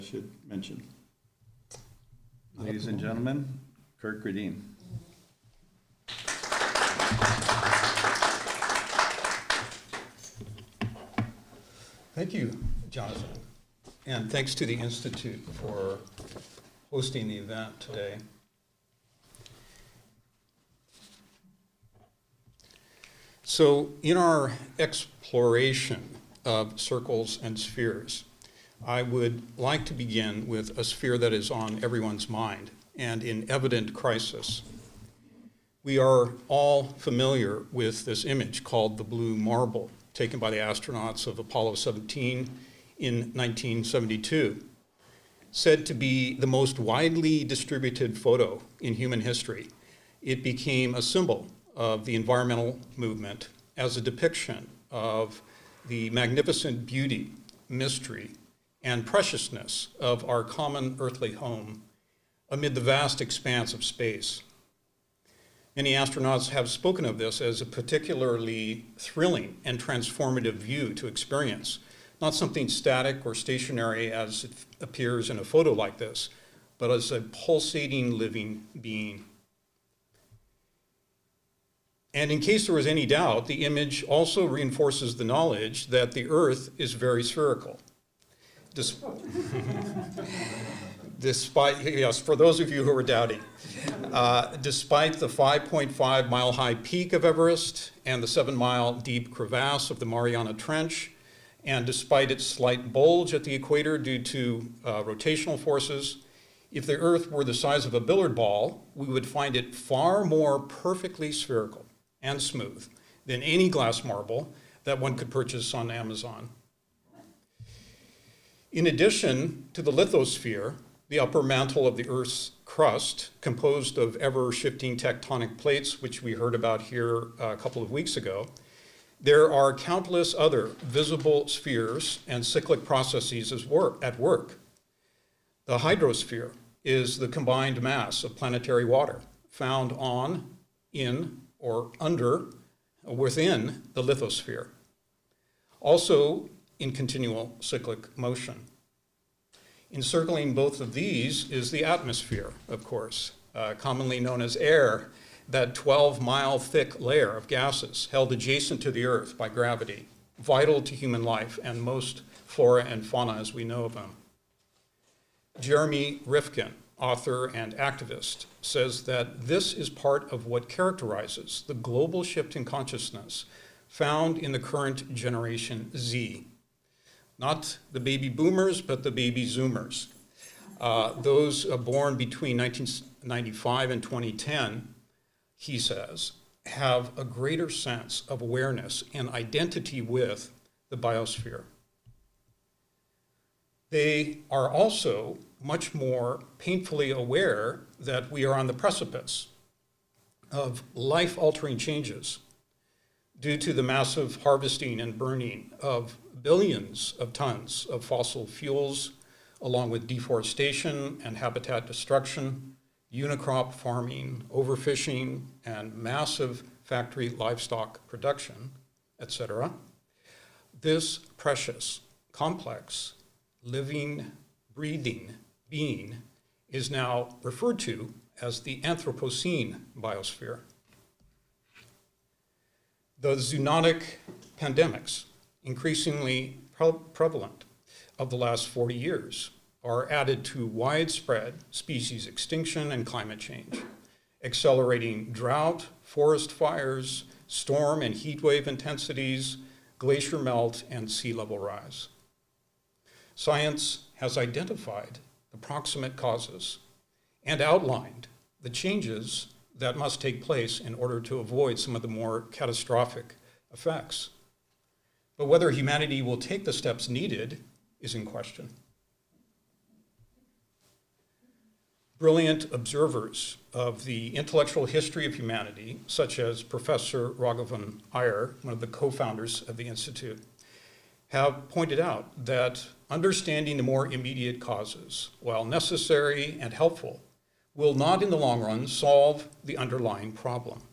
should mention. Ladies and gentlemen, Kirk Gradin. Thank you, Jonathan. And thanks to the Institute for hosting the event today. So in our exploration of circles and spheres, I would like to begin with a sphere that is on everyone's mind and in evident crisis. We are all familiar with this image called the blue marble, taken by the astronauts of Apollo 17 in 1972, said to be the most widely distributed photo in human history. It became a symbol of the environmental movement as a depiction of the magnificent beauty, mystery, and preciousness of our common earthly home amid the vast expanse of space. Many astronauts have spoken of this as a particularly thrilling and transformative view to experience, not something static or stationary as it appears in a photo like this, but as a pulsating living being. And in case there was any doubt, the image also reinforces the knowledge that the Earth is very spherical. Despite, yes, for those of you who are doubting, despite the 5.5 mile high peak of Everest and the 7 mile deep crevasse of the Mariana Trench, and despite its slight bulge at the equator due to rotational forces, if the Earth were the size of a billiard ball, we would find it far more perfectly spherical and smooth than any glass marble that one could purchase on Amazon. In addition to the lithosphere, the upper mantle of the Earth's crust, composed of ever-shifting tectonic plates, which we heard about here a couple of weeks ago, there are countless other visible spheres and cyclic processes at work. The hydrosphere is the combined mass of planetary water found on, in, or under, within the lithosphere, also in continual cyclic motion. Encircling both of these is the atmosphere, of course, commonly known as air, that 12-mile thick layer of gases held adjacent to the Earth by gravity, vital to human life and most flora and fauna as we know of them. Jeremy Rifkin, author and activist, says that this is part of what characterizes the global shift in consciousness found in the current Generation Z. Not the baby boomers, but the baby zoomers. Those born between 1995 and 2010, he says, have a greater sense of awareness and identity with the biosphere. They are also much more painfully aware that we are on the precipice of life-altering changes due to the massive harvesting and burning of billions of tons of fossil fuels, along with deforestation and habitat destruction, unicrop farming, overfishing, and massive factory livestock production, etc. This precious, complex, living, breathing being is now referred to as the Anthropocene biosphere. The zoonotic pandemics, increasingly prevalent of the last 40 years, are added to widespread species extinction and climate change, accelerating drought, forest fires, storm and heat wave intensities, glacier melt, and sea level rise. Science has identified the proximate causes and outlined the changes that must take place in order to avoid some of the more catastrophic effects. But whether humanity will take the steps needed is in question. Brilliant observers of the intellectual history of humanity, such as Professor Raghavan Iyer, one of the co-founders of the Institute, have pointed out that understanding the more immediate causes, while necessary and helpful, will not in the long run solve the underlying problem.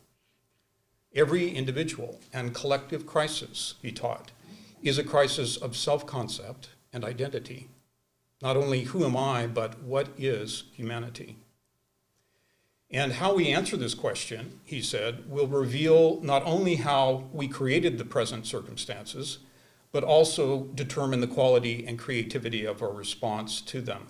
Every individual and collective crisis, he taught, is a crisis of self-concept and identity. Not only who am I, but what is humanity? And how we answer this question, he said, will reveal not only how we created the present circumstances, but also determine the quality and creativity of our response to them.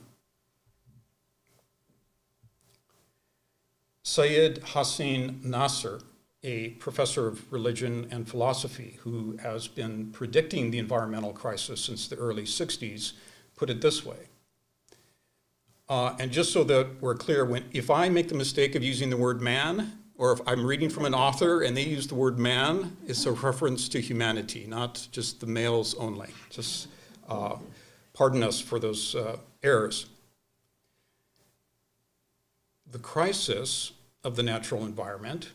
Syed Hossein Nasr, a professor of religion and philosophy who has been predicting the environmental crisis since the early 60s, put it this way. And just so that we're clear, if I make the mistake of using the word man, or if I'm reading from an author and they use the word man, it's a reference to humanity, not just the males only. Just pardon us for those errors. The crisis of the natural environment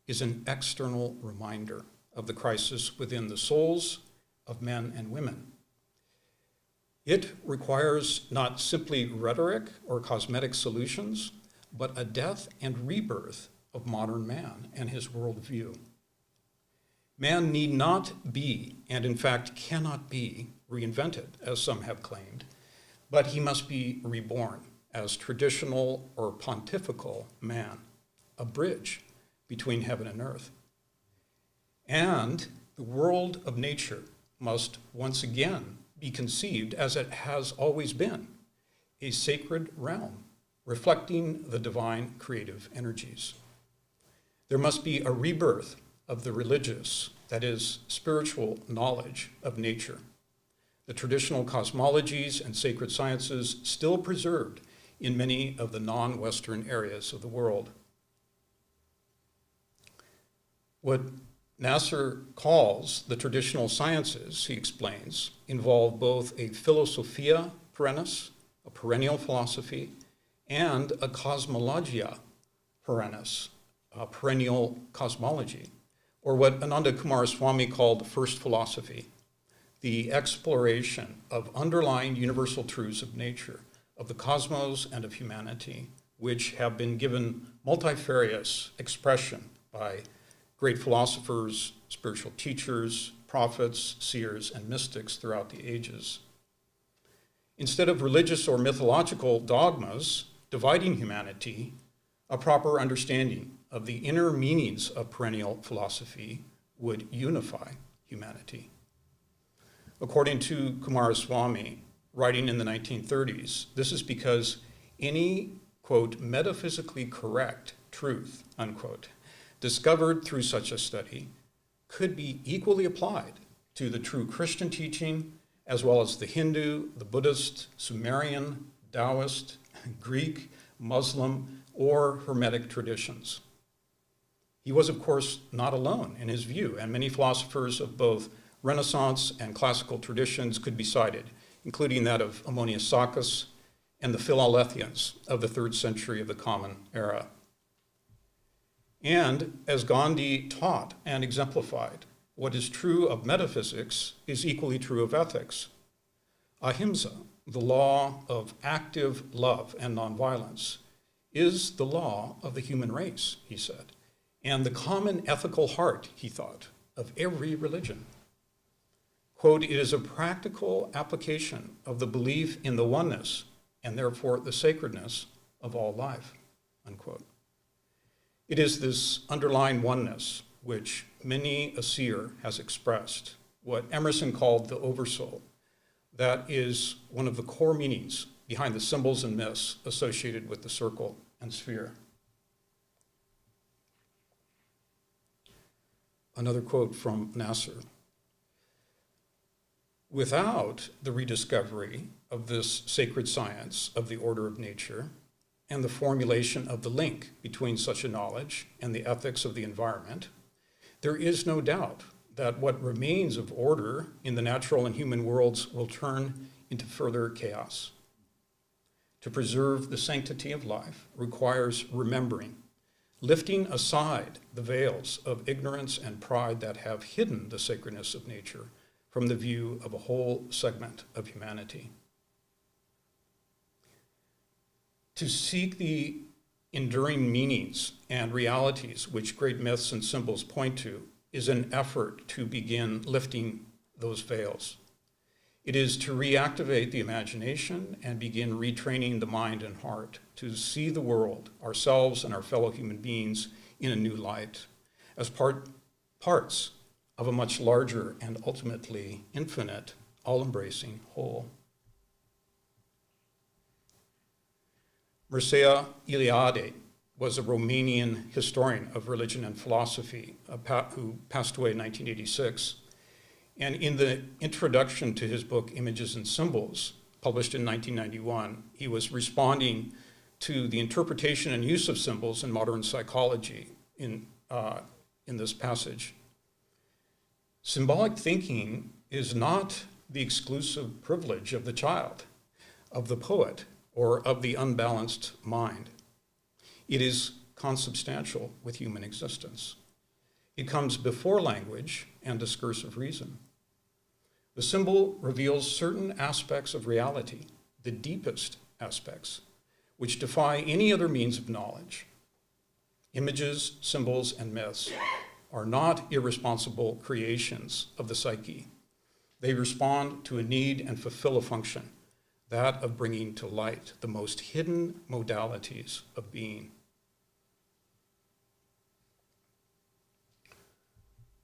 is an external reminder of the crisis within the souls of men and women. It requires not simply rhetoric or cosmetic solutions, but a death and rebirth of modern man and his worldview. Man need not be, and in fact cannot be, reinvented, as some have claimed, but he must be reborn as traditional or pontifical man, a bridge between heaven and earth. And the world of nature must once again be conceived as it has always been, a sacred realm reflecting the divine creative energies. There must be a rebirth of the religious, that is, spiritual knowledge of nature. The traditional cosmologies and sacred sciences still preserved in many of the non-Western areas of the world. What Nasr calls the traditional sciences, he explains, involve both a philosophia perennis, a perennial philosophy, and a cosmologia perennis, a perennial cosmology, or what Ananda Coomaraswamy called the first philosophy, the exploration of underlying universal truths of nature, of the cosmos and of humanity, which have been given multifarious expression by great philosophers, spiritual teachers, prophets, seers, and mystics throughout the ages. Instead of religious or mythological dogmas dividing humanity, a proper understanding of the inner meanings of perennial philosophy would unify humanity. According to Coomaraswamy, writing in the 1930s, this is because any, quote, metaphysically correct truth, unquote, discovered through such a study could be equally applied to the true Christian teaching, as well as the Hindu, the Buddhist, Sumerian, Taoist, Greek, Muslim, or Hermetic traditions. He was, of course, not alone in his view, and many philosophers of both Renaissance and classical traditions could be cited, including that of Ammonius Saccas and the Philalethians of the 3rd century of the Common Era. And as Gandhi taught and exemplified, what is true of metaphysics is equally true of ethics. Ahimsa, the law of active love and nonviolence, is the law of the human race, he said, and the common ethical heart, he thought, of every religion. Quote, it is a practical application of the belief in the oneness and therefore the sacredness of all life, unquote. It is this underlying oneness which many a seer has expressed, what Emerson called the oversoul, that is one of the core meanings behind the symbols and myths associated with the circle and sphere. Another quote from Nasr. Without the rediscovery of this sacred science of the order of nature and the formulation of the link between such a knowledge and the ethics of the environment, there is no doubt that what remains of order in the natural and human worlds will turn into further chaos. To preserve the sanctity of life requires remembering, lifting aside the veils of ignorance and pride that have hidden the sacredness of nature from the view of a whole segment of humanity. To seek the enduring meanings and realities which great myths and symbols point to is an effort to begin lifting those veils. It is to reactivate the imagination and begin retraining the mind and heart to see the world, ourselves and our fellow human beings, in a new light, as parts of a much larger and ultimately infinite, all-embracing whole. Mircea Eliade was a Romanian historian of religion and philosophy who passed away in 1986. And in the introduction to his book, Images and Symbols, published in 1991, he was responding to the interpretation and use of symbols in modern psychology in this passage. Symbolic thinking is not the exclusive privilege of the child, of the poet, or of the unbalanced mind. It is consubstantial with human existence. It comes before language and discursive reason. The symbol reveals certain aspects of reality, the deepest aspects, which defy any other means of knowledge. Images, symbols, and myths are not irresponsible creations of the psyche. They respond to a need and fulfill a function, that of bringing to light the most hidden modalities of being.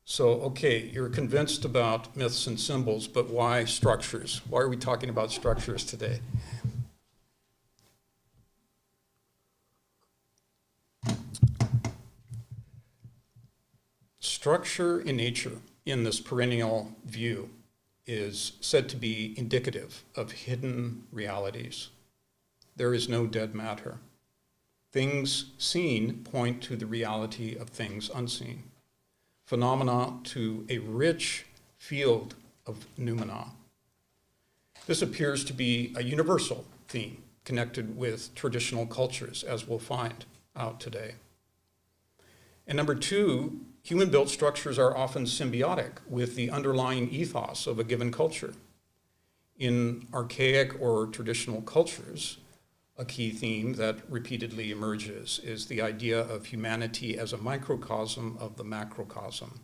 So, okay, you're convinced about myths and symbols, but why structures? Why are we talking about structures today? Structure in nature, in this perennial view, is said to be indicative of hidden realities. There is no dead matter. Things seen point to the reality of things unseen. Phenomena to a rich field of noumena. This appears to be a universal theme connected with traditional cultures, as we'll find out today. And number two, human-built structures are often symbiotic with the underlying ethos of a given culture. In archaic or traditional cultures, a key theme that repeatedly emerges is the idea of humanity as a microcosm of the macrocosm.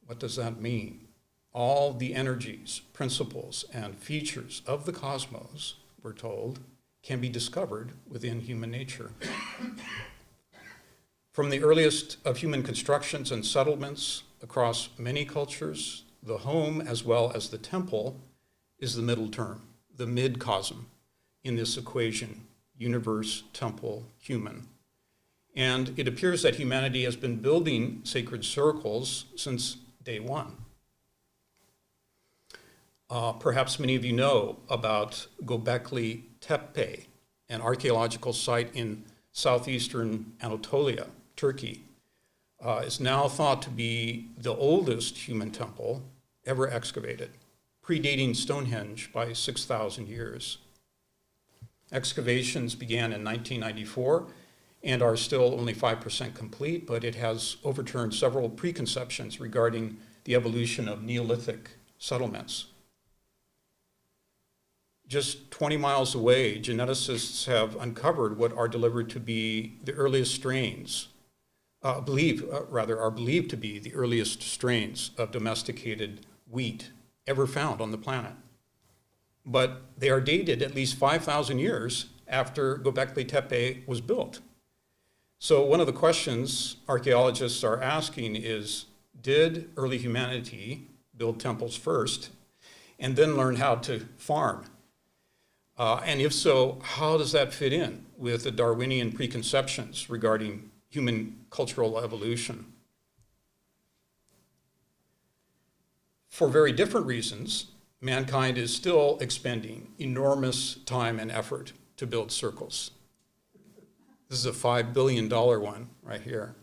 What does that mean? All the energies, principles, and features of the cosmos, we're told, can be discovered within human nature. From the earliest of human constructions and settlements across many cultures, the home as well as the temple is the middle term, the mid-cosm in this equation, universe, temple, human. And it appears that humanity has been building sacred circles since day one. Perhaps many of you know about Göbekli Tepe, an archaeological site in southeastern Anatolia, Turkey. Is now thought to be the oldest human temple ever excavated, predating Stonehenge by 6,000 years. Excavations began in 1994 and are still only 5% complete, but it has overturned several preconceptions regarding the evolution of Neolithic settlements. Just 20 miles away, geneticists have uncovered what are delivered to be the earliest strains, are believed to be the earliest strains of domesticated wheat ever found on the planet. But they are dated at least 5,000 years after Göbekli Tepe was built. So one of the questions archaeologists are asking is, did early humanity build temples first and then learn how to farm? And if so, how does that fit in with the Darwinian preconceptions regarding human cultural evolution? For very different reasons, mankind is still expending enormous time and effort to build circles. This is a $5 billion one right here,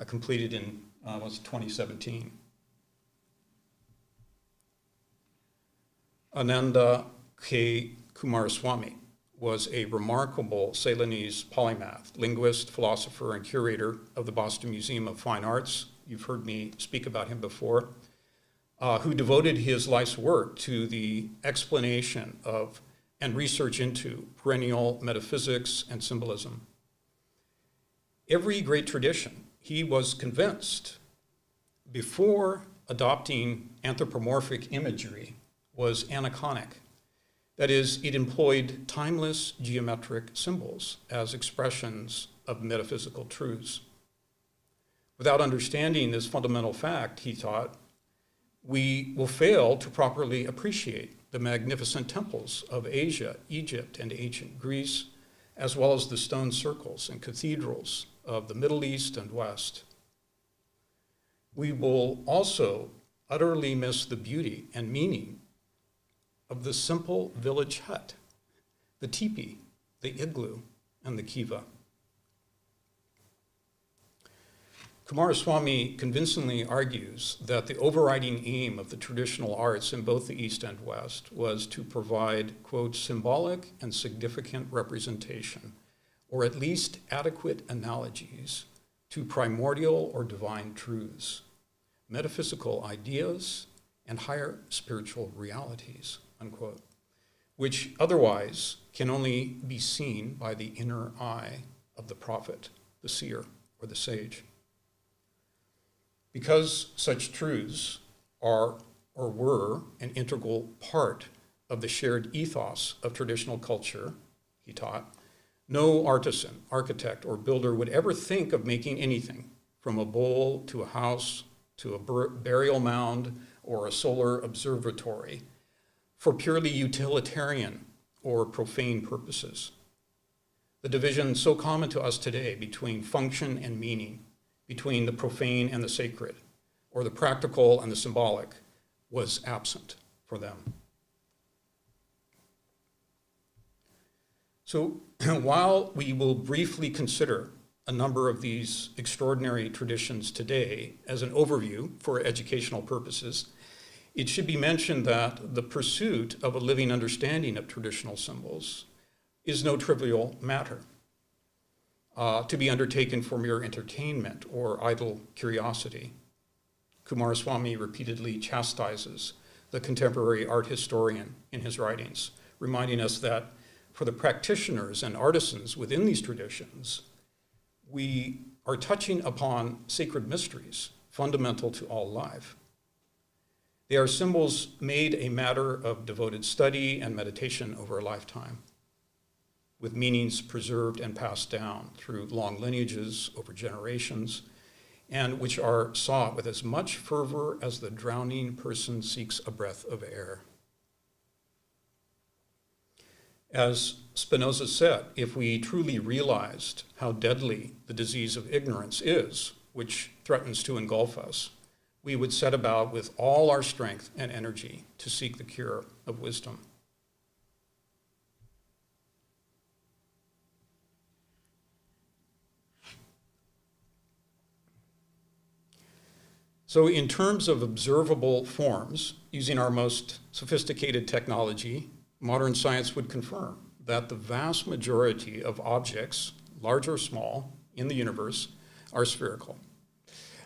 completed in 2017. Ananda K. Kumaraswamy was a remarkable Ceylonese polymath, linguist, philosopher, and curator of the Boston Museum of Fine Arts. You've heard me speak about him before. Who devoted his life's work to the explanation of and research into perennial metaphysics and symbolism. Every great tradition, he was convinced, before adopting anthropomorphic imagery, was aniconic. That is, it employed timeless geometric symbols as expressions of metaphysical truths. Without understanding this fundamental fact, he taught, we will fail to properly appreciate the magnificent temples of Asia, Egypt, and ancient Greece, as well as the stone circles and cathedrals of the Middle East and West. We will also utterly miss the beauty and meaning of the simple village hut, the teepee, the igloo, and the kiva. Coomaraswamy convincingly argues that the overriding aim of the traditional arts in both the East and West was to provide, quote, symbolic and significant representation, or at least adequate analogies to primordial or divine truths, metaphysical ideas, and higher spiritual realities, unquote, which otherwise can only be seen by the inner eye of the prophet, the seer, or the sage. Because such truths are or were an integral part of the shared ethos of traditional culture, he taught, no artisan, architect, or builder would ever think of making anything, from a bowl to a house to a burial mound or a solar observatory, for purely utilitarian or profane purposes. The division so common to us today between function and meaning, between the profane and the sacred, or the practical and the symbolic, was absent for them. So while we will briefly consider a number of these extraordinary traditions today as an overview for educational purposes, it should be mentioned that the pursuit of a living understanding of traditional symbols is no trivial matter to be undertaken for mere entertainment or idle curiosity. Coomaraswamy repeatedly chastises the contemporary art historian in his writings, reminding us that for the practitioners and artisans within these traditions, we are touching upon sacred mysteries fundamental to all life. They are symbols made a matter of devoted study and meditation over a lifetime, with meanings preserved and passed down through long lineages over generations, and which are sought with as much fervor as the drowning person seeks a breath of air. As Spinoza said, if we truly realized how deadly the disease of ignorance is, which threatens to engulf us, we would set about with all our strength and energy to seek the cure of wisdom. So in terms of observable forms, using our most sophisticated technology, modern science would confirm that the vast majority of objects, large or small, in the universe are spherical.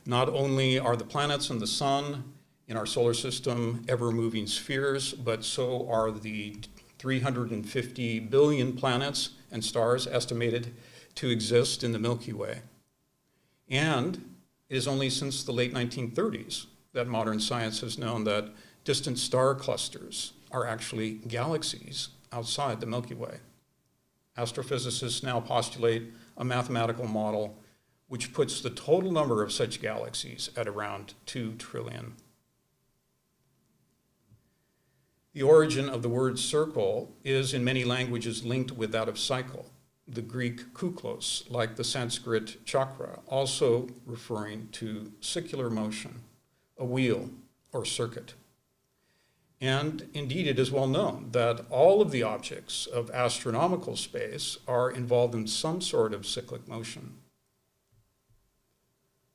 Not only are the planets and the sun in our solar system ever-moving spheres, but so are the 350 billion planets and stars estimated to exist in the Milky Way. And it is only since the late 1930s that modern science has known that distant star clusters are actually galaxies outside the Milky Way. Astrophysicists now postulate a mathematical model which puts the total number of such galaxies at around 2 trillion. The origin of the word circle is in many languages linked with that of cycle, the Greek kuklos, like the Sanskrit chakra, also referring to circular motion, a wheel or circuit. And indeed, it is well known that all of the objects of astronomical space are involved in some sort of cyclic motion.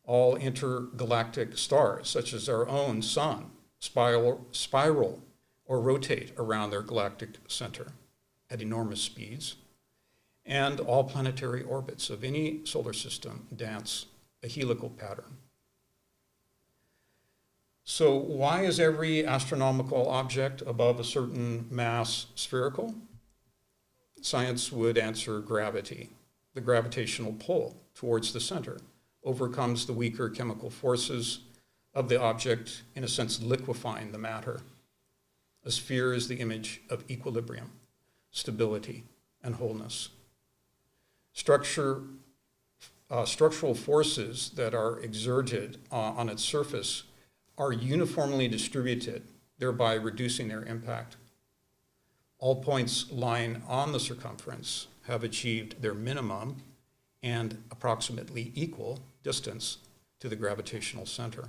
All intergalactic stars, such as our own sun, spiral or rotate around their galactic center at enormous speeds. And all planetary orbits of any solar system dance a helical pattern. So why is every astronomical object above a certain mass spherical? Science would answer gravity. The gravitational pull towards the center overcomes the weaker chemical forces of the object, in a sense liquefying the matter. A sphere is the image of equilibrium, stability, and wholeness. Structural forces that are exerted on its surface are uniformly distributed, thereby reducing their impact. All points lying on the circumference have achieved their minimum and approximately equal distance to the gravitational center.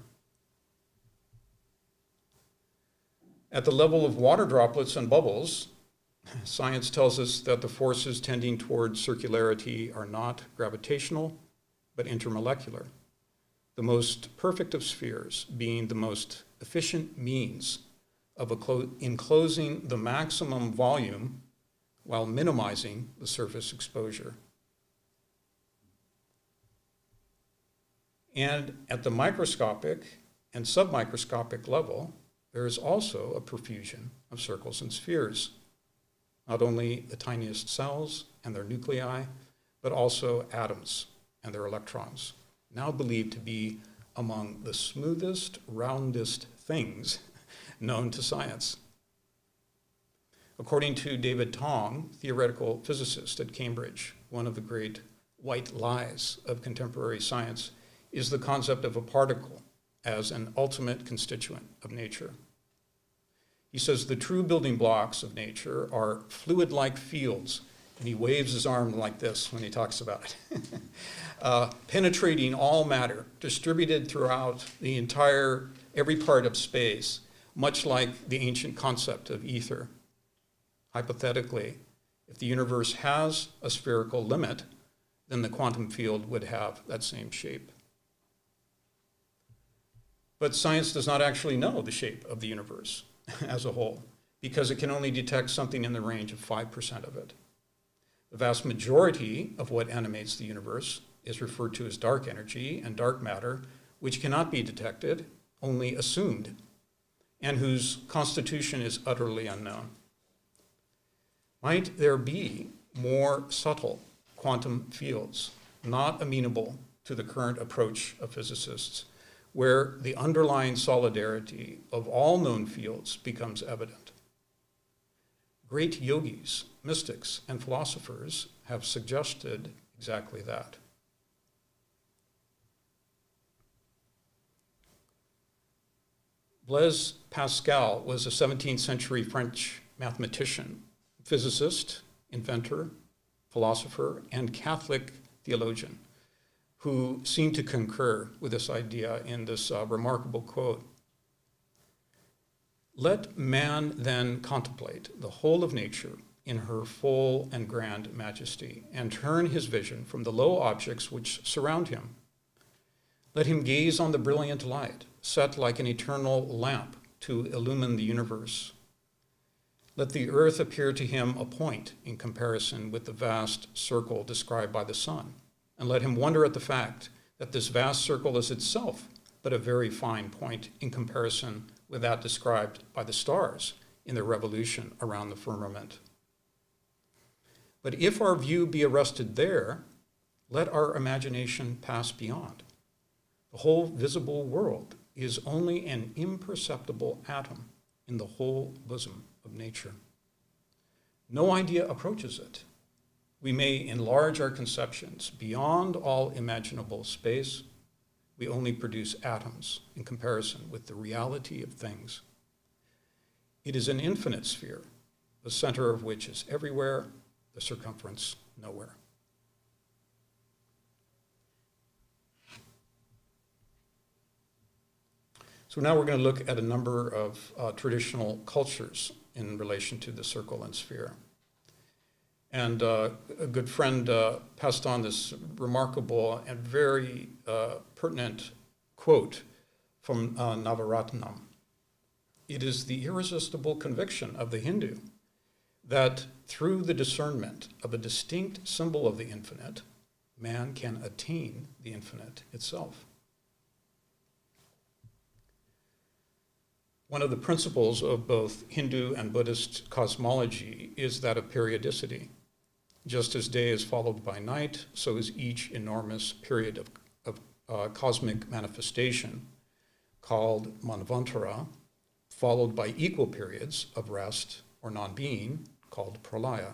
At the level of water droplets and bubbles, science tells us that the forces tending toward circularity are not gravitational, but intermolecular. The most perfect of spheres being the most efficient means of enclosing the maximum volume while minimizing the surface exposure. And at the microscopic and submicroscopic level, there is also a profusion of circles and spheres. Not only the tiniest cells and their nuclei, but also atoms and their electrons, now believed to be among the smoothest, roundest things known to science. According to David Tong, theoretical physicist at Cambridge, one of the great white lies of contemporary science is the concept of a particle as an ultimate constituent of nature. He says the true building blocks of nature are fluid-like fields, and he waves his arm like this when he talks about it, penetrating all matter, distributed throughout the every part of space, much like the ancient concept of ether. Hypothetically, if the universe has a spherical limit, then the quantum field would have that same shape. But science does not actually know the shape of the universe as a whole, because it can only detect something in the range of 5% of it. The vast majority of what animates the universe is referred to as dark energy and dark matter, which cannot be detected, only assumed, and whose constitution is utterly unknown. Might there be more subtle quantum fields, not amenable to the current approach of physicists, where the underlying solidarity of all known fields becomes evident? Great yogis, mystics, and philosophers have suggested exactly that. Blaise Pascal was a 17th century French mathematician, physicist, inventor, philosopher, and Catholic theologian, who seemed to concur with this idea in this remarkable quote. Let man then contemplate the whole of nature in her full and grand majesty, and turn his vision from the low objects which surround him. Let him gaze on the brilliant light, set like an eternal lamp to illumine the universe. Let the earth appear to him a point in comparison with the vast circle described by the sun, and let him wonder at the fact that this vast circle is itself but a very fine point in comparison with that described by the stars in their revolution around the firmament. But if our view be arrested there, let our imagination pass beyond. The whole visible world is only an imperceptible atom in the whole bosom of nature. No idea approaches it. We may enlarge our conceptions beyond all imaginable space. We only produce atoms in comparison with the reality of things. It is an infinite sphere, the center of which is everywhere, the circumference nowhere. So now we're going to look at a number of traditional cultures in relation to the circle and sphere. And a good friend passed on this remarkable and very pertinent quote from Navaratnam. It is the irresistible conviction of the Hindu that through the discernment of a distinct symbol of the infinite, man can attain the infinite itself. One of the principles of both Hindu and Buddhist cosmology is that of periodicity. Just as day is followed by night, so is each enormous period of cosmic manifestation, called Manvantara, followed by equal periods of rest or non-being called pralaya.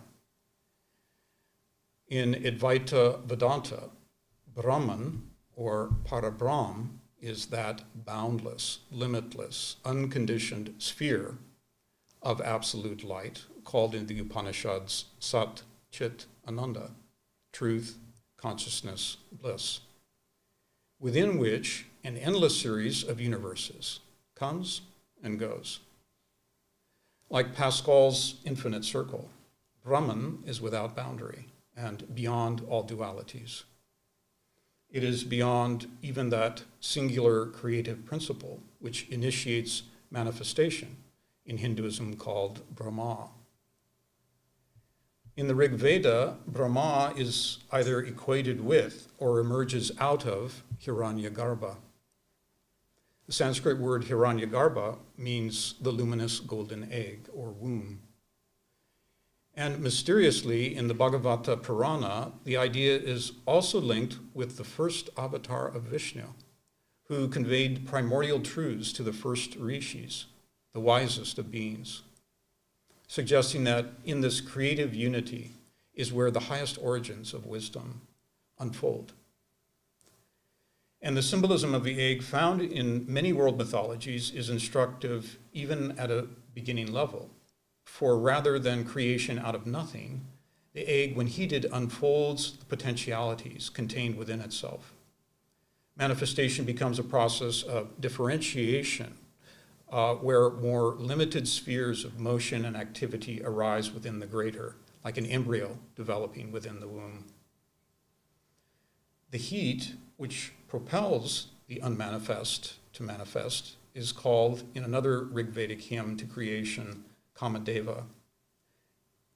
In Advaita Vedanta, Brahman or Parabrahm is that boundless, limitless, unconditioned sphere of absolute light called in the Upanishads Sat Chit Ananda, truth, consciousness, bliss, within which an endless series of universes comes and goes. Like Pascal's infinite circle, Brahman is without boundary and beyond all dualities. It is beyond even that singular creative principle which initiates manifestation, in Hinduism called Brahma. In the Rig Veda, Brahma is either equated with or emerges out of Hiranyagarbha. The Sanskrit word Hiranyagarbha means the luminous golden egg or womb. And mysteriously, in the Bhagavata Purana, the idea is also linked with the first avatar of Vishnu, who conveyed primordial truths to the first rishis, the wisest of beings, suggesting that in this creative unity is where the highest origins of wisdom unfold. And the symbolism of the egg found in many world mythologies is instructive even at a beginning level. For rather than creation out of nothing, the egg, when heated, unfolds the potentialities contained within itself. Manifestation becomes a process of differentiation, where more limited spheres of motion and activity arise within the greater, like an embryo developing within the womb. The heat, which propels the unmanifest to manifest, is called, in another Rigvedic hymn to creation, Kamadeva,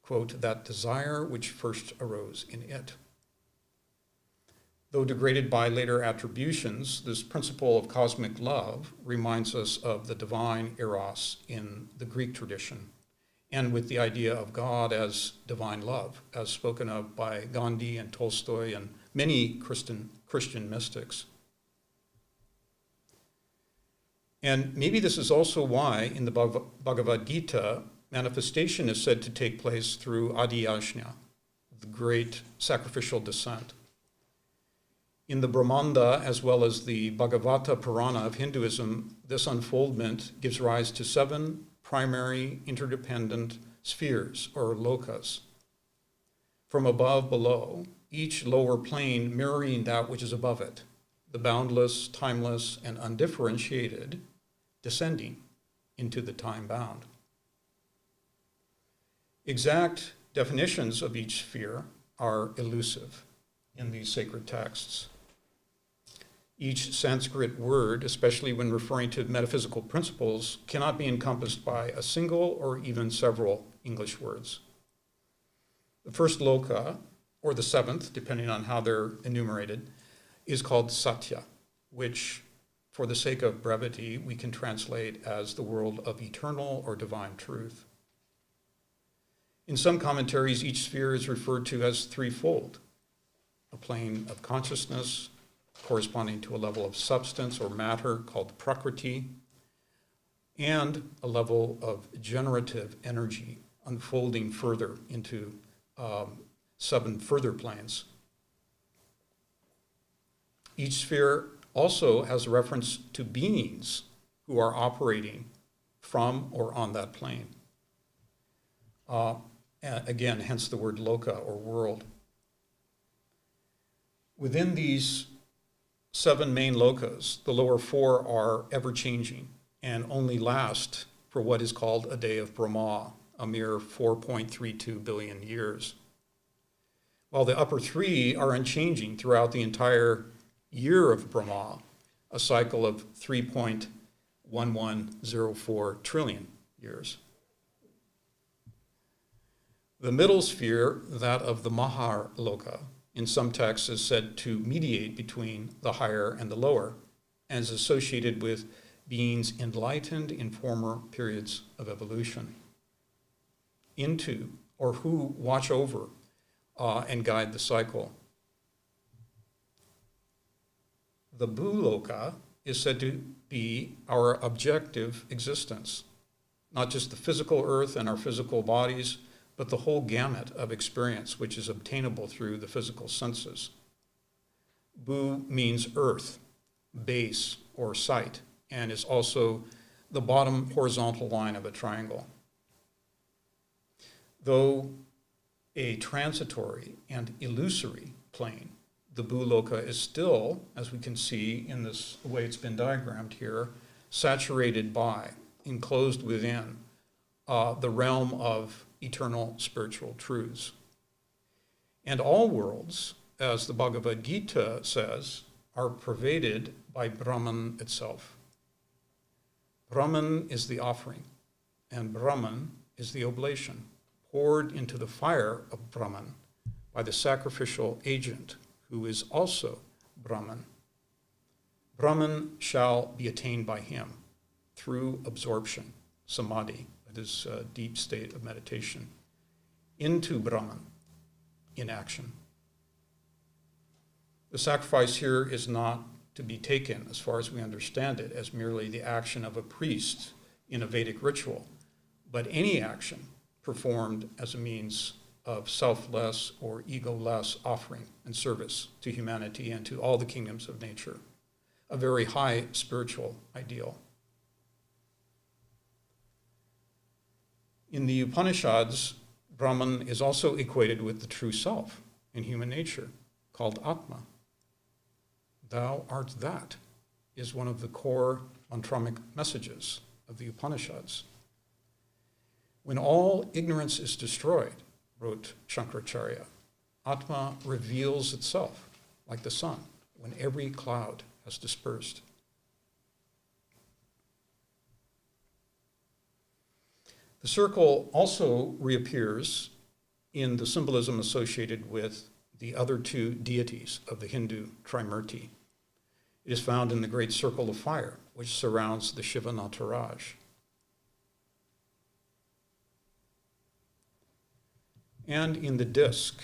quote, that desire which first arose in it. Though degraded by later attributions, this principle of cosmic love reminds us of the divine eros in the Greek tradition, and with the idea of God as divine love, as spoken of by Gandhi and Tolstoy and many Christian mystics. And maybe this is also why in the Bhagavad Gita, manifestation is said to take place through Adiyajna, the great sacrificial descent. In the Brahmanda, as well as the Bhagavata Purana of Hinduism, this unfoldment gives rise to 7 primary interdependent spheres, or lokas. From above, below, each lower plane mirroring that which is above it, the boundless, timeless, and undifferentiated, descending into the time-bound. Exact definitions of each sphere are elusive in these sacred texts. Each Sanskrit word, especially when referring to metaphysical principles, cannot be encompassed by a single or even several English words. The first loka, or the 7th, depending on how they're enumerated, is called Satya, which, for the sake of brevity, we can translate as the world of eternal or divine truth. In some commentaries, each sphere is referred to as threefold: a plane of consciousness corresponding to a level of substance or matter called prakriti, and a level of generative energy unfolding further into 7 further planes. Each sphere also has reference to beings who are operating from or on that plane. Again, hence the word loka, or world. Within these 7 main lokas, the lower 4 are ever-changing and only last for what is called a day of Brahma, a mere 4.32 billion years. While the upper 3 are unchanging throughout the entire year of Brahma, a cycle of 3.1104 trillion years. The middle sphere, that of the Mahar Loka, in some texts is said to mediate between the higher and the lower, and is associated with beings enlightened in former periods of evolution, into or who watch over and guide the cycle. The Bhuloka is said to be our objective existence, not just the physical earth and our physical bodies, but the whole gamut of experience which is obtainable through the physical senses. Bu means earth, base, or site, and is also the bottom horizontal line of a triangle. Though a transitory and illusory plane, the Bu-loka is still, as we can see in this the way it's been diagrammed here, saturated by, enclosed within, the realm of eternal spiritual truths. And all worlds, as the Bhagavad Gita says, are pervaded by Brahman itself. Brahman is the offering, and Brahman is the oblation, poured into the fire of Brahman by the sacrificial agent, who is also Brahman. Brahman shall be attained by him through absorption, samadhi, that is a deep state of meditation, into Brahman in action. The sacrifice here is not to be taken, as far as we understand it, as merely the action of a priest in a Vedic ritual, but any action performed as a means of selfless or egoless offering and service to humanity and to all the kingdoms of nature, a very high spiritual ideal. In the Upanishads, Brahman is also equated with the true self in human nature, called Atma. Thou art that is one of the core mantramic messages of the Upanishads. When all ignorance is destroyed, wrote Shankaracharya, Atma reveals itself like the sun when every cloud has dispersed. The circle also reappears in the symbolism associated with the other two deities of the Hindu Trimurti. It is found in the great circle of fire, which surrounds the Shiva Nataraj. And in the disk,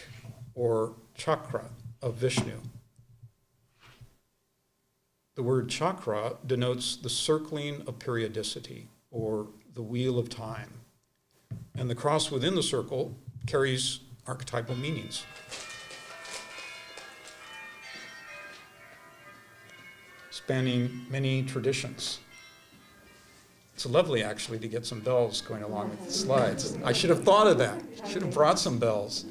or chakra, of Vishnu. The word chakra denotes the circling of periodicity, or the wheel of time. And the cross within the circle carries archetypal meanings. Spanning many traditions. It's lovely, actually, to get some bells going along with the slides. I should have thought of that. Should have brought some bells.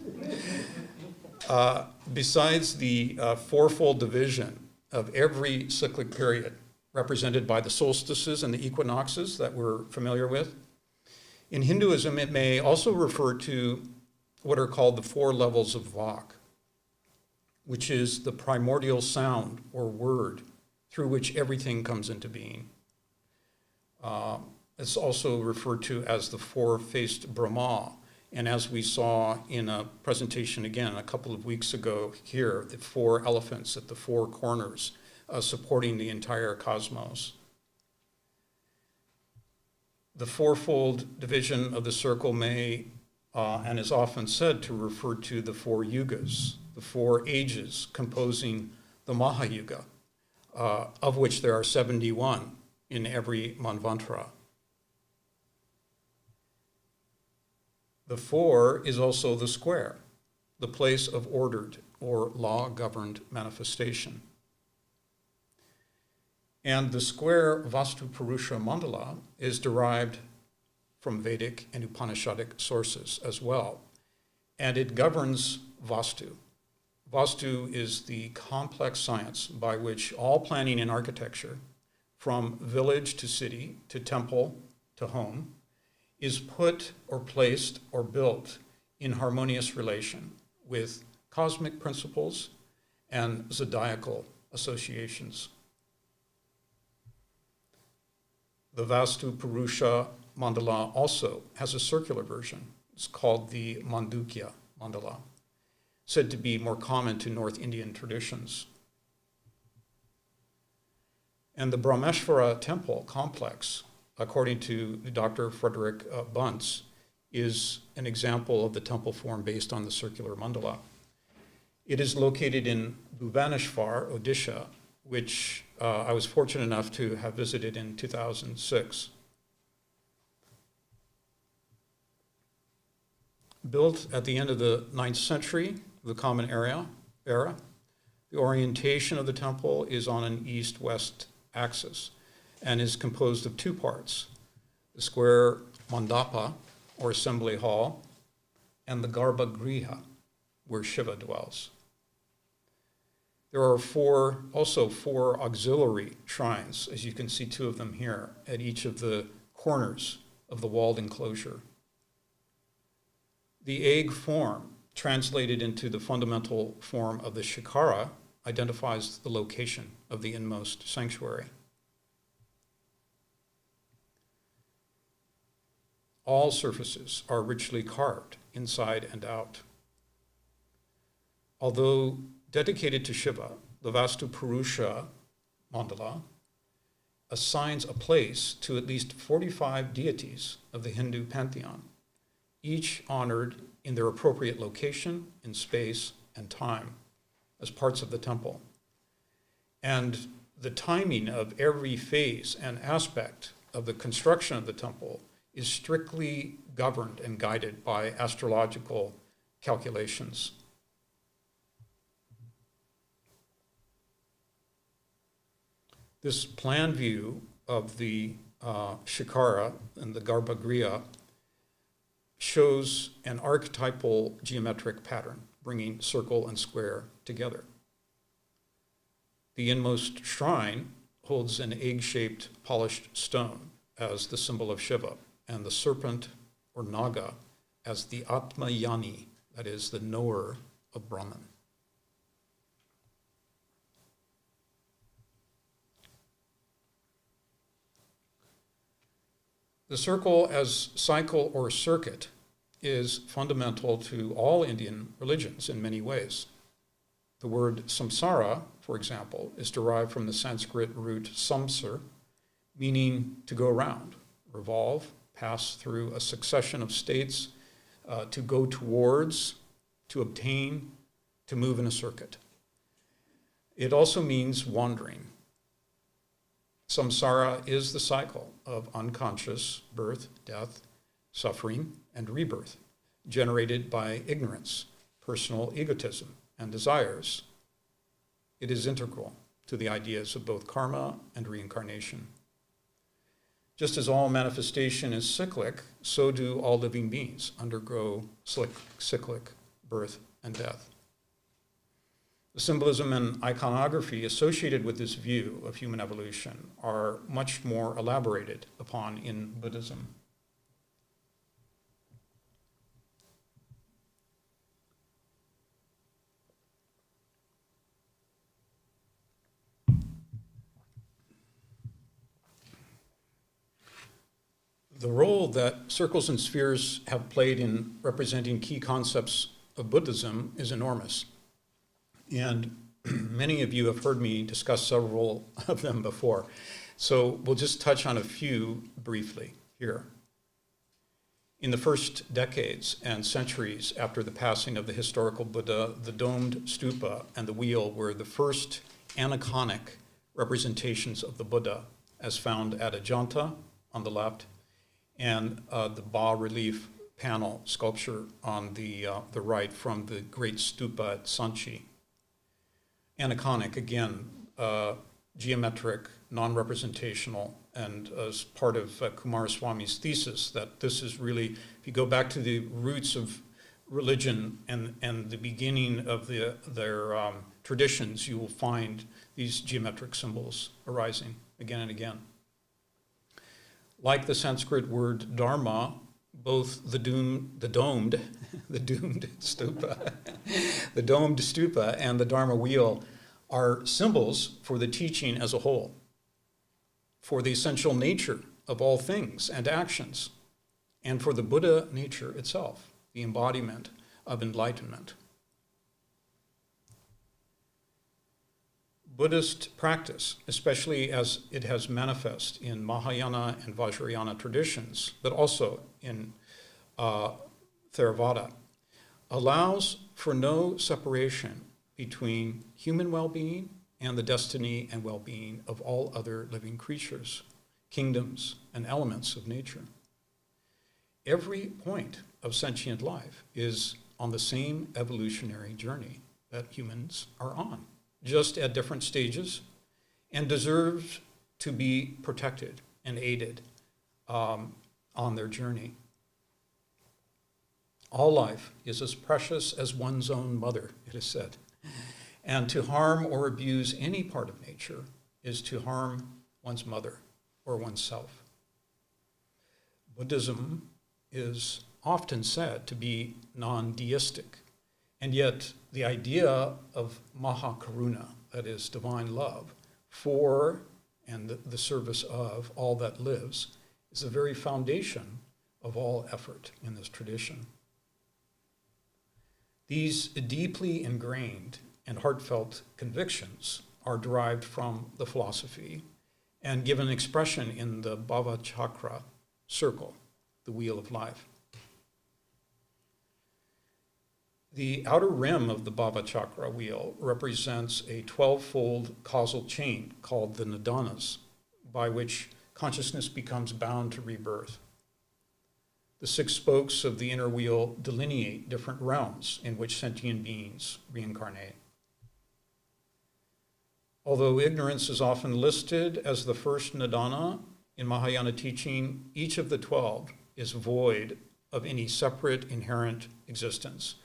Besides the fourfold division of every cyclic period, represented by the solstices and the equinoxes that we're familiar with, in Hinduism, it may also refer to what are called the four levels of Vak, which is the primordial sound or word through which everything comes into being. It's also referred to as the four-faced Brahma. And as we saw in a presentation again a couple of weeks ago here, the four elephants at the four corners supporting the entire cosmos. The fourfold division of the circle may, and is often said to refer to the four yugas, the four ages composing the Mahayuga, of which there are 71 in every Manvantara. The four is also the square, the place of ordered or law-governed manifestation. And the square Vastu Purusha Mandala is derived from Vedic and Upanishadic sources as well, and it governs Vastu. Vastu is the complex science by which all planning and architecture, from village to city to temple to home, is put or placed or built in harmonious relation with cosmic principles and zodiacal associations. The Vastu Purusha Mandala also has a circular version. It's called the Mandukya Mandala, said to be more common to North Indian traditions. And the Brahmeshvara temple complex, according to Dr. Frederick Bunce, is an example of the temple form based on the circular mandala. It is located in Bhubaneswar, Odisha, which I was fortunate enough to have visited in 2006. built at the end of the 9th century, the Common Era. The orientation of the temple is on an east-west axis and is composed of two parts: the square mandapa, or assembly hall, and the garbhagriha, where Shiva dwells. There are also four auxiliary shrines, as you can see two of them here, at each of the corners of the walled enclosure. The egg form, translated into the fundamental form of the shikara, identifies the location of the inmost sanctuary. All surfaces are richly carved, inside and out. Although dedicated to Shiva, the Vastupurusha mandala assigns a place to at least 45 deities of the Hindu pantheon, each honored in their appropriate location in space and time as parts of the temple. And the timing of every phase and aspect of the construction of the temple is strictly governed and guided by astrological calculations. This plan view of the shikara and the garbhagriha shows an archetypal geometric pattern, bringing circle and square together. The inmost shrine holds an egg-shaped polished stone as the symbol of Shiva, and the serpent or naga as the atmayani, that is, the knower of Brahman. The circle as cycle or circuit is fundamental to all Indian religions in many ways. The word samsara, for example, is derived from the Sanskrit root samsar, meaning to go around, revolve, pass through a succession of states, to go towards, to obtain, to move in a circuit. It also means wandering. Samsara is the cycle of unconscious birth, death, suffering, and rebirth, generated by ignorance, personal egotism, and desires. It is integral to the ideas of both karma and reincarnation. Just as all manifestation is cyclic, so do all living beings undergo cyclic birth and death. The symbolism and iconography associated with this view of human evolution are much more elaborated upon in Buddhism. The role that circles and spheres have played in representing key concepts of Buddhism is enormous. And many of you have heard me discuss several of them before. So we'll just touch on a few briefly here. In the first decades and centuries after the passing of the historical Buddha, the domed stupa and the wheel were the first aniconic representations of the Buddha, as found at Ajanta on the left, and the bas-relief panel sculpture on the right from the great stupa at Sanchi. Aniconic, again, geometric, non-representational, and as part of Kumaraswamy's thesis that this is really, if you go back to the roots of religion and the beginning of their traditions, you will find these geometric symbols arising again and again. Like the Sanskrit word dharma, both the domed stupa, the domed stupa and the dharma wheel are symbols for the teaching as a whole, for the essential nature of all things and actions, and for the Buddha nature itself, the embodiment of enlightenment. Buddhist practice, especially as it has manifest in Mahayana and Vajrayana traditions, but also in Theravada, allows for no separation between human well-being and the destiny and well-being of all other living creatures, kingdoms, and elements of nature. every point of sentient life is on the same evolutionary journey that humans are on, just at different stages, and deserves to be protected and aided on their journey. All life is as precious as one's own mother, it is said, and to harm or abuse any part of nature is to harm one's mother or oneself. Buddhism is often said to be non-deistic, and yet the idea of Mahakaruna, that is divine love, for and the service of all that lives, is the very foundation of all effort in this tradition. These deeply ingrained and heartfelt convictions are derived from the philosophy and given expression in the Bhava Chakra circle, the wheel of life. The outer rim of the Bhava Chakra wheel represents a 12-fold causal chain called the nidanas, by which consciousness becomes bound to rebirth. The 6 spokes of the inner wheel delineate different realms in which sentient beings reincarnate. Although ignorance is often listed as the first nidana in Mahayana teaching, each of the 12 is void of any separate inherent existence,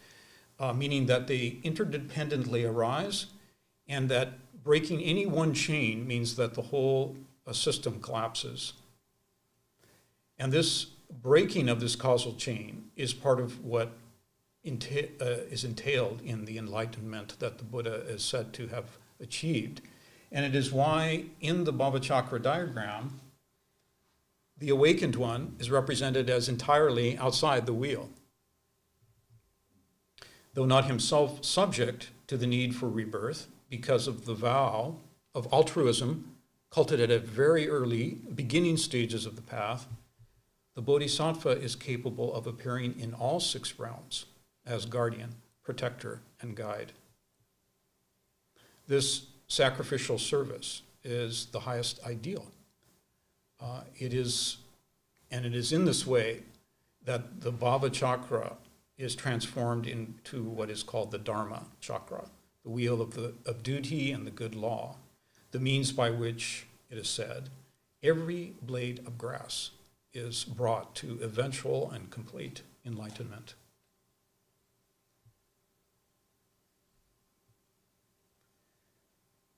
meaning that they interdependently arise, and that breaking any one chain means that the whole system collapses. And this breaking of this causal chain is part of what is entailed in the enlightenment that the Buddha is said to have achieved. And it is why in the Bhava Chakra diagram, the awakened one is represented as entirely outside the wheel. Though not himself subject to the need for rebirth because of the vow of altruism cultivated at very early beginning stages of the path, the Bodhisattva is capable of appearing in all 6 realms as guardian, protector, and guide. This sacrificial service is the highest ideal. It is in this way that the Bhava Chakra is transformed into what is called the Dharma Chakra, the wheel of duty and the good law, the means by which, it is said, every blade of grass is brought to eventual and complete enlightenment.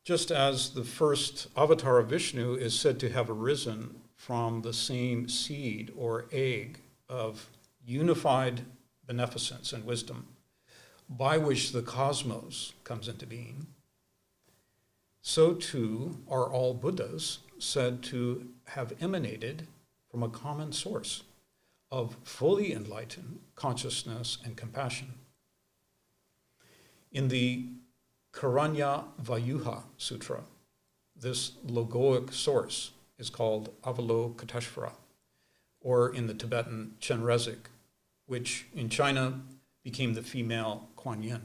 Just as the first avatar of Vishnu is said to have arisen from the same seed or egg of unified beneficence and wisdom by which the cosmos comes into being, so too are all Buddhas said to have emanated from a common source of fully enlightened consciousness and compassion. In the Karanya Vayuha Sutra, this logoic source is called Avalokiteshvara, or in the Tibetan Chenrezig, which in China became the female Kuan Yin.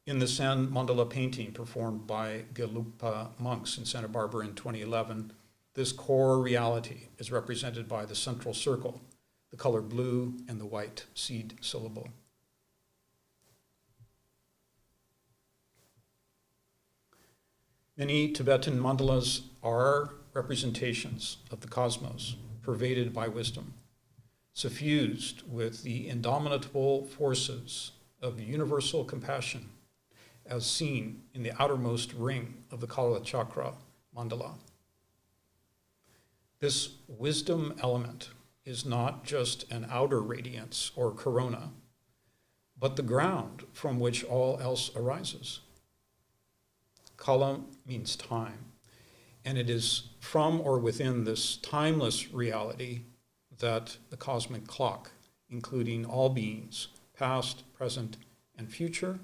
In the sand mandala painting performed by Gelugpa monks in Santa Barbara in 2011, this core reality is represented by the central circle, the color blue, and the white seed syllable. Many Tibetan mandalas are representations of the cosmos, pervaded by wisdom, suffused with the indomitable forces of universal compassion, as seen in the outermost ring of the Kala Chakra mandala. This wisdom element is not just an outer radiance or corona, but the ground from which all else arises. Kala means time, and it is from or within this timeless reality that the cosmic clock, including all beings, past, present, and future,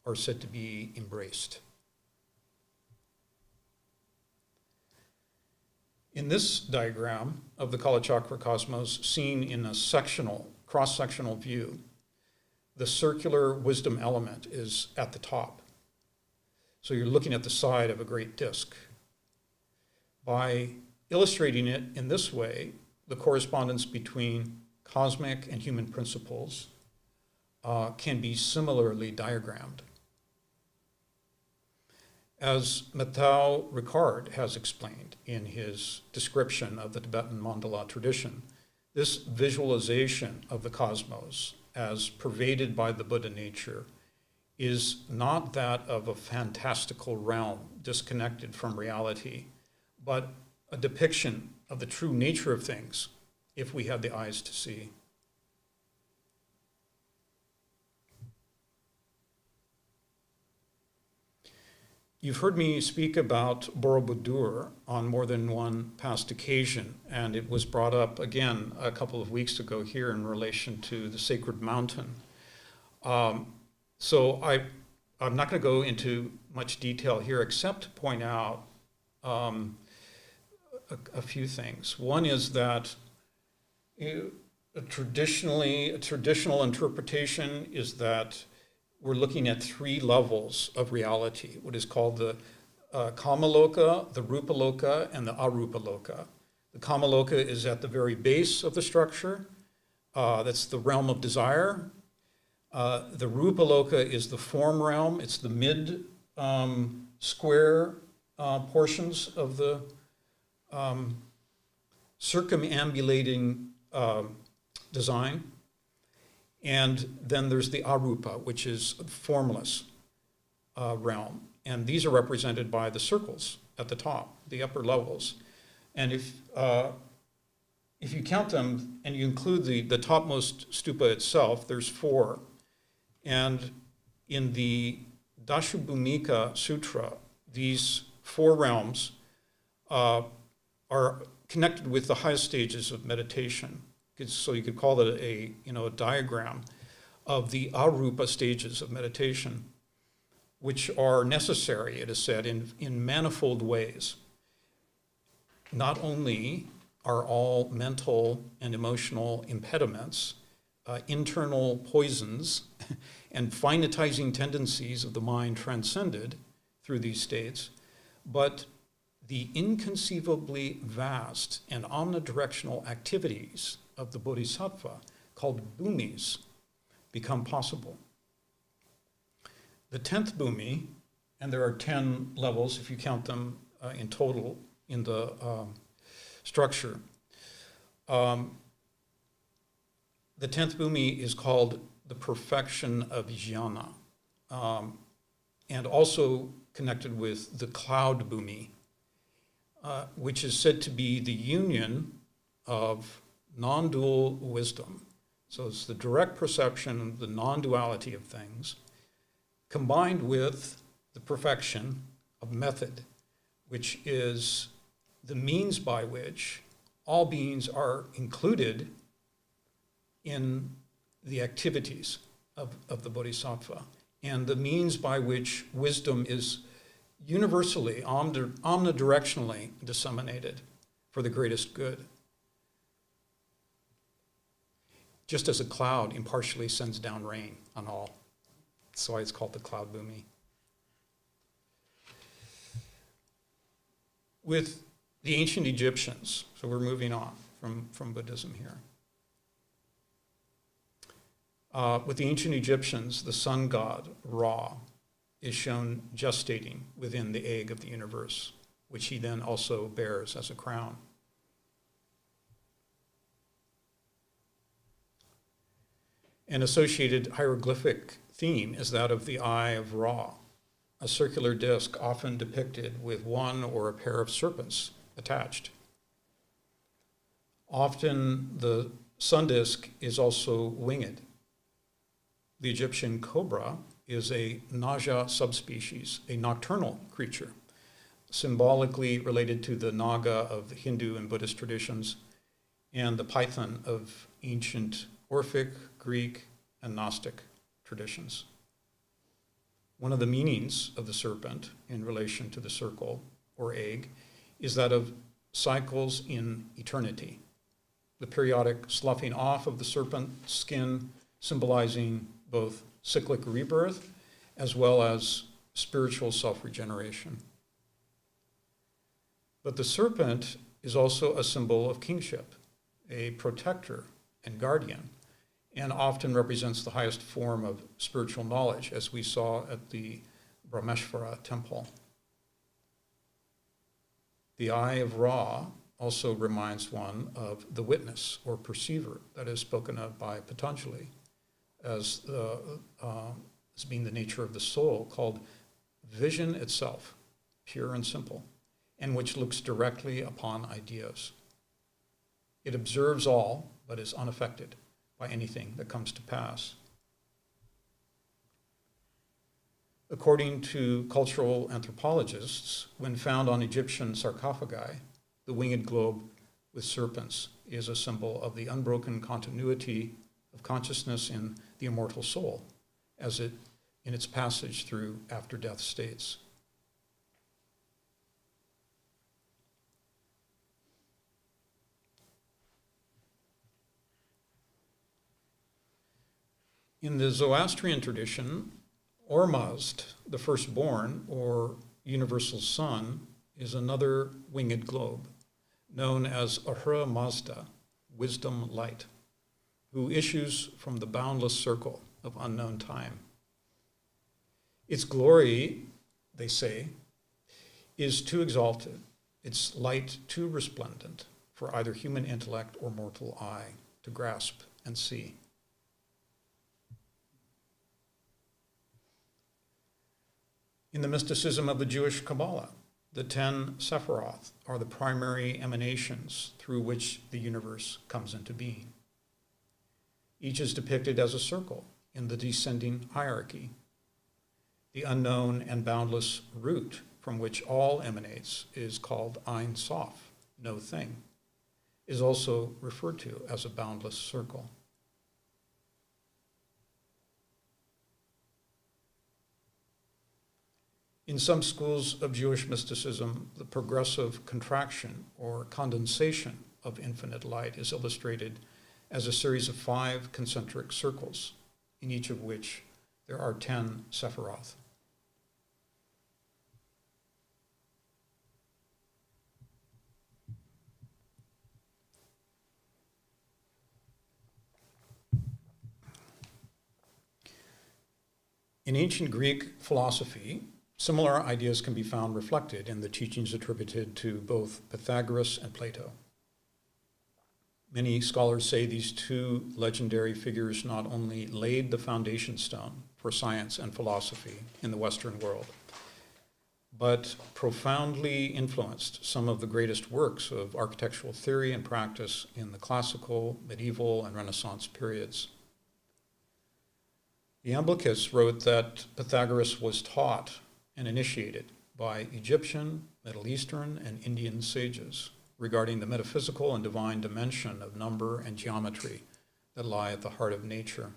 are said to be embraced. In this diagram of the Kala Chakra cosmos, seen in a cross-sectional view, the circular wisdom element is at the top. So you're looking at the side of a great disk. By illustrating it in this way, the correspondence between cosmic and human principles can be similarly diagrammed. As Matthau Ricard has explained in his description of the Tibetan mandala tradition, this visualization of the cosmos as pervaded by the Buddha nature is not that of a fantastical realm disconnected from reality, but a depiction of the true nature of things if we have the eyes to see. You've heard me speak about Borobudur on more than one past occasion, and it was brought up again a couple of weeks ago here in relation to the sacred mountain. So I'm not going to go into much detail here except to point out a few things. One is that a traditional interpretation is that we're looking at three levels of reality, what is called the Kamaloka, the Rupaloka, and the Arupaloka. The Kamaloka is at the very base of the structure. That's the realm of desire. The Rupaloka is the form realm. It's the mid square portions of the circumambulating design. And then there's the Arupa, which is a formless realm. And these are represented by the circles at the top, the upper levels. And if you count them and you include the topmost stupa itself, there's 4. And in the Dashabhumika Sutra, these 4 realms are connected with the highest stages of meditation. So you could call it a diagram of the arupa stages of meditation, which are necessary, it is said, in manifold ways. Not only are all mental and emotional impediments, internal poisons, and finitizing tendencies of the mind transcended through these states, but the inconceivably vast and omnidirectional activities of the bodhisattva, called bhumis, become possible. The 10th bhumi, and there are 10 levels if you count them in total in the structure. The 10th bhumi is called the perfection of jhana, and also connected with the cloud bhumi, which is said to be the union of non-dual wisdom. So it's the direct perception of the non-duality of things, combined with the perfection of method, which is the means by which all beings are included in the activities of the bodhisattva, and the means by which wisdom is universally, omnidirectionally disseminated for the greatest good. Just as a cloud impartially sends down rain on all. That's why it's called the cloud bhumi. With the ancient Egyptians, so we're moving on from Buddhism here. With the ancient Egyptians, the sun god, Ra, is shown gestating within the egg of the universe, which he then also bears as a crown. An associated hieroglyphic theme is that of the eye of Ra, a circular disc often depicted with one or a pair of serpents attached. Often the sun disk is also winged. The Egyptian cobra is a Naga subspecies, a nocturnal creature, symbolically related to the Naga of the Hindu and Buddhist traditions, and the python of ancient Orphic, Greek, and Gnostic traditions. One of the meanings of the serpent in relation to the circle or egg is that of cycles in eternity, the periodic sloughing off of the serpent skin symbolizing both cyclic rebirth as well as spiritual self-regeneration. But the serpent is also a symbol of kingship, a protector and guardian, and often represents the highest form of spiritual knowledge, as we saw at the Brahmeshvara temple. The eye of Ra also reminds one of the witness or perceiver that is spoken of by Patanjali as being the nature of the soul, called vision itself, pure and simple, and which looks directly upon ideas. It observes all, but is unaffected by anything that comes to pass. According to cultural anthropologists, when found on Egyptian sarcophagi, the winged globe with serpents is a symbol of the unbroken continuity of consciousness in the immortal soul, as it in its passage through after-death states. In the Zoroastrian tradition, Ormazd, the firstborn, or universal sun, is another winged globe, known as Ahura Mazda, wisdom light, who issues from the boundless circle of unknown time. Its glory, they say, is too exalted, its light too resplendent for either human intellect or mortal eye to grasp and see. In the mysticism of the Jewish Kabbalah, the 10 Sephiroth are the primary emanations through which the universe comes into being. Each is depicted as a circle in the descending hierarchy. The unknown and boundless root from which all emanates is called Ein Sof, no thing, is also referred to as a boundless circle. In some schools of Jewish mysticism, the progressive contraction or condensation of infinite light is illustrated as a series of 5 concentric circles, in each of which there are 10 Sephiroth. In ancient Greek philosophy, similar ideas can be found reflected in the teachings attributed to both Pythagoras and Plato. Many scholars say these two legendary figures not only laid the foundation stone for science and philosophy in the Western world, but profoundly influenced some of the greatest works of architectural theory and practice in the classical, medieval, and Renaissance periods. Iamblichus wrote that Pythagoras was taught and initiated by Egyptian, Middle Eastern, and Indian sages regarding the metaphysical and divine dimension of number and geometry that lie at the heart of nature.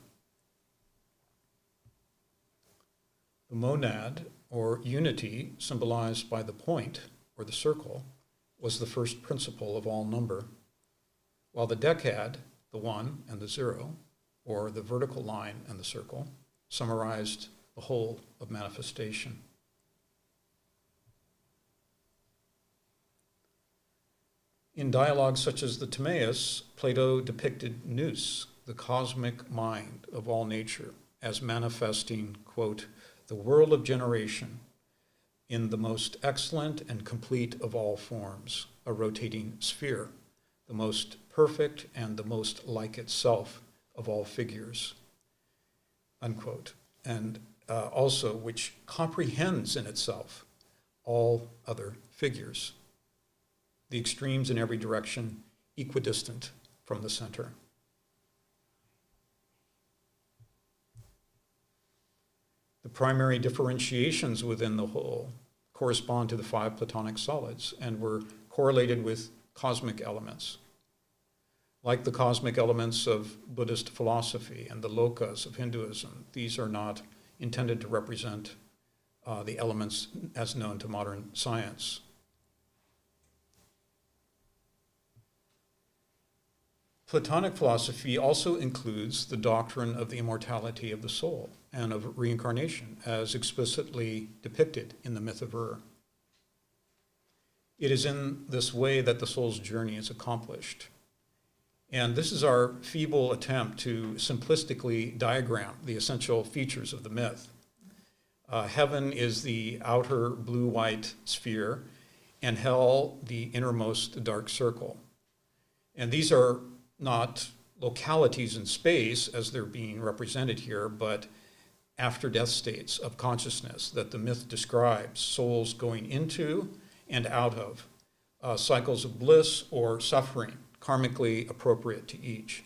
The monad, or unity, symbolized by the point, or the circle, was the first principle of all number, while the decad, the 1 and the 0, or the vertical line and the circle, summarized the whole of manifestation. In dialogues such as the Timaeus, Plato depicted nous, the cosmic mind of all nature, as manifesting, quote, the world of generation in the most excellent and complete of all forms, a rotating sphere, the most perfect and the most like itself of all figures, unquote, and also which comprehends in itself all other figures, the extremes in every direction equidistant from the center. The primary differentiations within the whole correspond to the 5 Platonic solids and were correlated with cosmic elements. Like the cosmic elements of Buddhist philosophy and the lokas of Hinduism, these are not intended to represent the elements as known to modern science. Platonic philosophy also includes the doctrine of the immortality of the soul and of reincarnation, as explicitly depicted in the myth of Ur. It is in this way that the soul's journey is accomplished. And this is our feeble attempt to simplistically diagram the essential features of the myth. Heaven is the outer blue-white sphere, and hell the innermost dark circle. And these are not localities in space as they're being represented here, but after-death states of consciousness that the myth describes, souls going into and out of, cycles of bliss or suffering, karmically appropriate to each.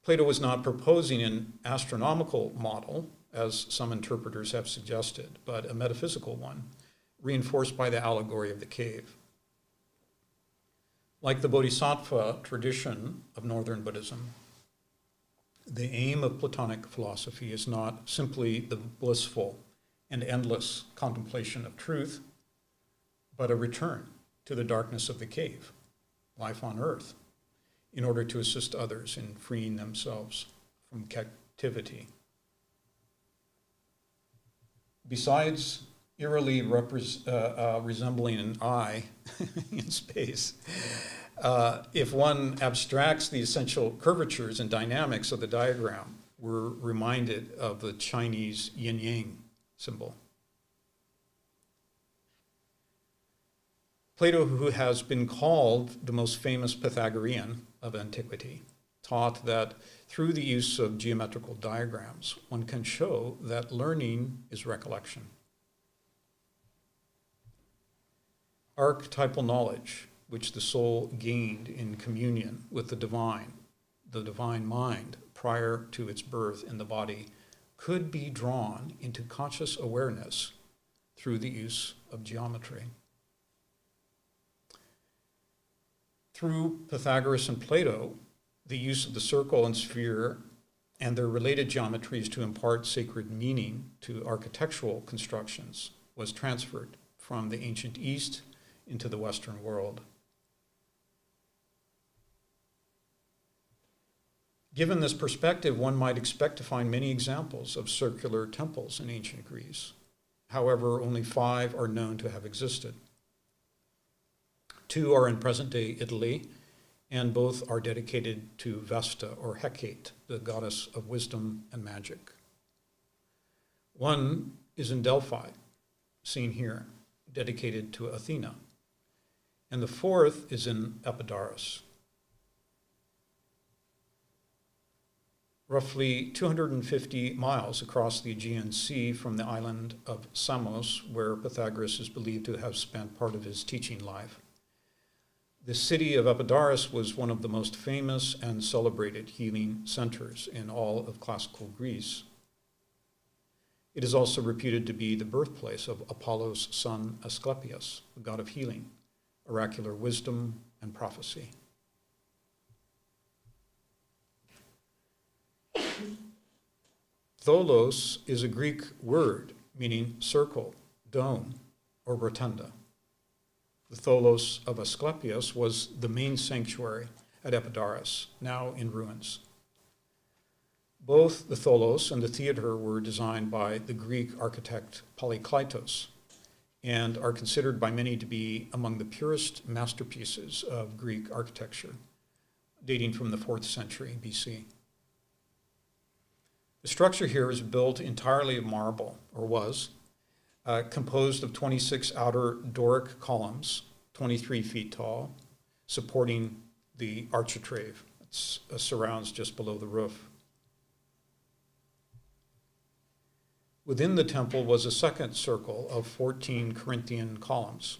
Plato was not proposing an astronomical model, as some interpreters have suggested, but a metaphysical one, reinforced by the allegory of the cave. Like the Bodhisattva tradition of Northern Buddhism, the aim of Platonic philosophy is not simply the blissful and endless contemplation of truth, but a return to the darkness of the cave, life on earth, in order to assist others in freeing themselves from captivity. Besides eerily resembling an eye in space, if one abstracts the essential curvatures and dynamics of the diagram, we're reminded of the Chinese yin-yang symbol. Plato, who has been called the most famous Pythagorean of antiquity, taught that through the use of geometrical diagrams, one can show that learning is recollection. Archetypal knowledge, which the soul gained in communion with the divine mind prior to its birth in the body, could be drawn into conscious awareness through the use of geometry. Through Pythagoras and Plato, the use of the circle and sphere and their related geometries to impart sacred meaning to architectural constructions was transferred from the ancient East into the Western world. Given this perspective, one might expect to find many examples of circular temples in ancient Greece. However, only 5 are known to have existed. 2 are in present-day Italy, and both are dedicated to Vesta or Hecate, the goddess of wisdom and magic. 1 is in Delphi, seen here, dedicated to Athena. And the 4th is in Epidaurus. Roughly 250 miles across the Aegean Sea from the island of Samos, where Pythagoras is believed to have spent part of his teaching life. The city of Epidaurus was one of the most famous and celebrated healing centers in all of classical Greece. It is also reputed to be the birthplace of Apollo's son Asclepius, the god of healing, oracular wisdom, and prophecy. Tholos is a Greek word meaning circle, dome, or rotunda. The Tholos of Asclepius was the main sanctuary at Epidaurus, now in ruins. Both the Tholos and the theater were designed by the Greek architect Polykleitos and are considered by many to be among the purest masterpieces of Greek architecture, dating from the 4th century BC. The structure here is built entirely of marble, or was, composed of 26 outer Doric columns, 23 feet tall, supporting the architrave that surrounds just below the roof. Within the temple was a second circle of 14 Corinthian columns.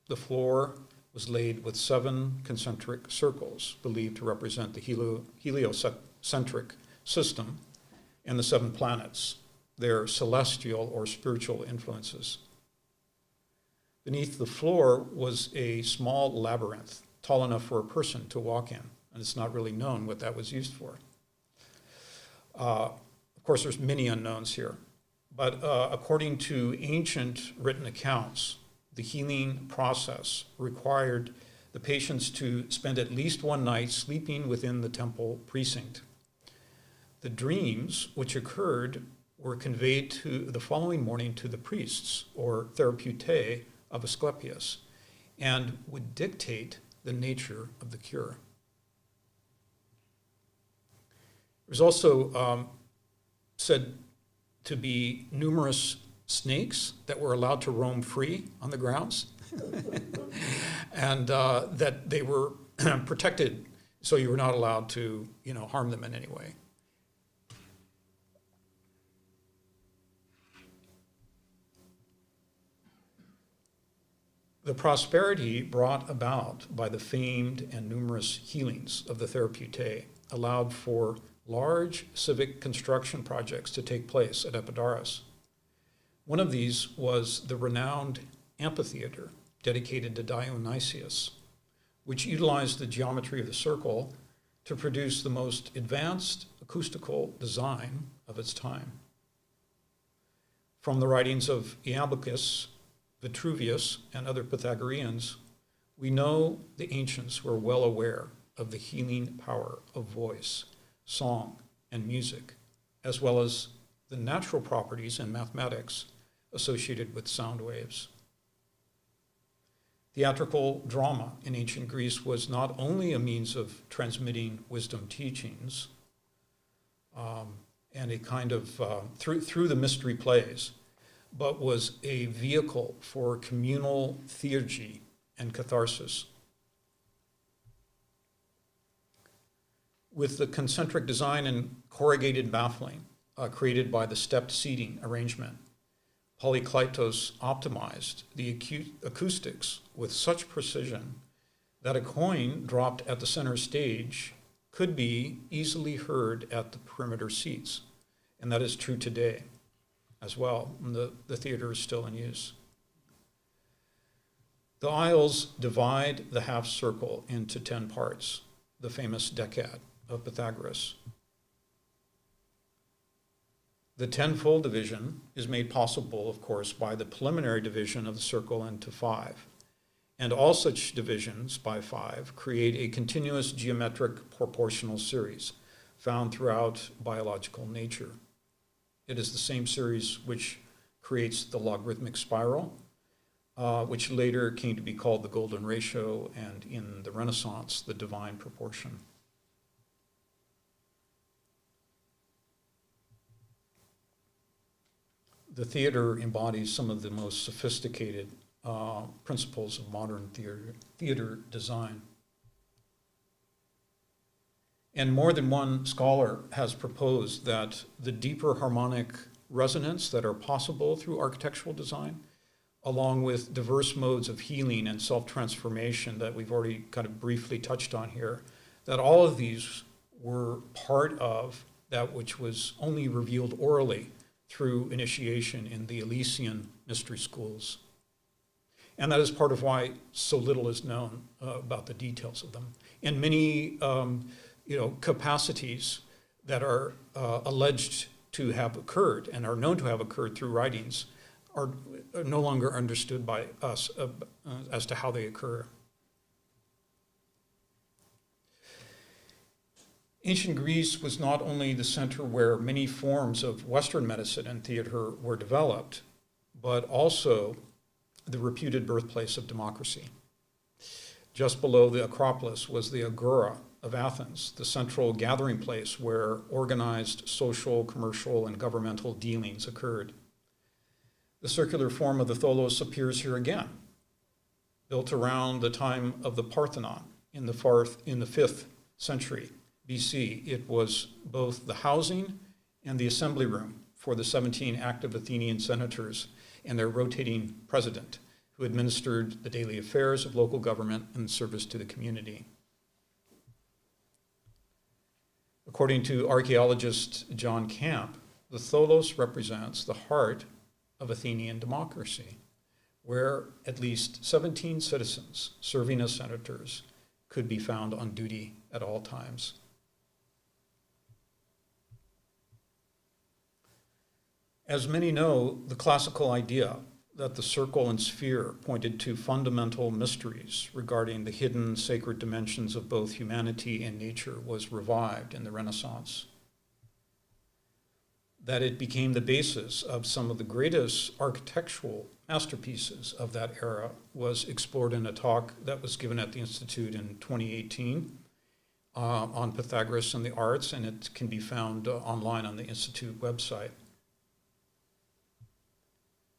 The floor was laid with 7 concentric circles, believed to represent the heliocentric system and the 7 planets, their celestial or spiritual influences. Beneath the floor was a small labyrinth, tall enough for a person to walk in, and it's not really known what that was used for. Of course, there's many unknowns here, but according to ancient written accounts, the healing process required the patients to spend at least one night sleeping within the temple precinct. The dreams which occurred were conveyed to the following morning to the priests, or therapeutae, of Asclepius, and would dictate the nature of the cure. There's also said to be numerous snakes that were allowed to roam free on the grounds, and that they were protected, so you were not allowed to, harm them in any way. The prosperity brought about by the famed and numerous healings of the therapeutae allowed for large civic construction projects to take place at Epidaurus. One of these was the renowned amphitheater dedicated to Dionysius, which utilized the geometry of the circle to produce the most advanced acoustical design of its time. From the writings of Iamblichus, Vitruvius, and other Pythagoreans, we know the ancients were well aware of the healing power of voice, song, and music, as well as the natural properties in mathematics associated with sound waves. Theatrical drama in ancient Greece was not only a means of transmitting wisdom teachings and a kind of, through the mystery plays, but was a vehicle for communal theurgy and catharsis. With the concentric design and corrugated baffling created by the stepped seating arrangement, Polykleitos optimized the acoustics with such precision that a coin dropped at the center stage could be easily heard at the perimeter seats. And that is true today as well. The theater is still in use. The aisles divide the half circle into 10 parts, the famous decad of Pythagoras. The tenfold division is made possible, of course, by the preliminary division of the circle into 5. And all such divisions by 5 create a continuous geometric proportional series found throughout biological nature. It is the same series which creates the logarithmic spiral, which later came to be called the golden ratio, and in the Renaissance, the divine proportion. The theater embodies some of the most sophisticated principles of modern theater design. And more than one scholar has proposed that the deeper harmonic resonance that are possible through architectural design, along with diverse modes of healing and self-transformation that we've already kind of briefly touched on here, that all of these were part of that which was only revealed orally through initiation in the Elysian mystery schools. And that is part of why so little is known about the details of them. And many capacities that are alleged to have occurred and are known to have occurred through writings are no longer understood by us as to how they occur. Ancient Greece was not only the center where many forms of Western medicine and theater were developed, but also the reputed birthplace of democracy. Just below the Acropolis was the Agora of Athens, the central gathering place where organized social, commercial, and governmental dealings occurred. The circular form of the tholos appears here again, built around the time of the Parthenon in the 5th century BC. It was both the housing and the assembly room for the 17 active Athenian senators and their rotating president, who administered the daily affairs of local government in service to the community. According to archaeologist John Camp, the tholos represents the heart of Athenian democracy, where at least 17 citizens serving as senators could be found on duty at all times. As many know, the classical idea that the circle and sphere pointed to fundamental mysteries regarding the hidden sacred dimensions of both humanity and nature was revived in the Renaissance. That it became the basis of some of the greatest architectural masterpieces of that era was explored in a talk that was given at the Institute in 2018 on Pythagoras and the arts, and it can be found online on the Institute website.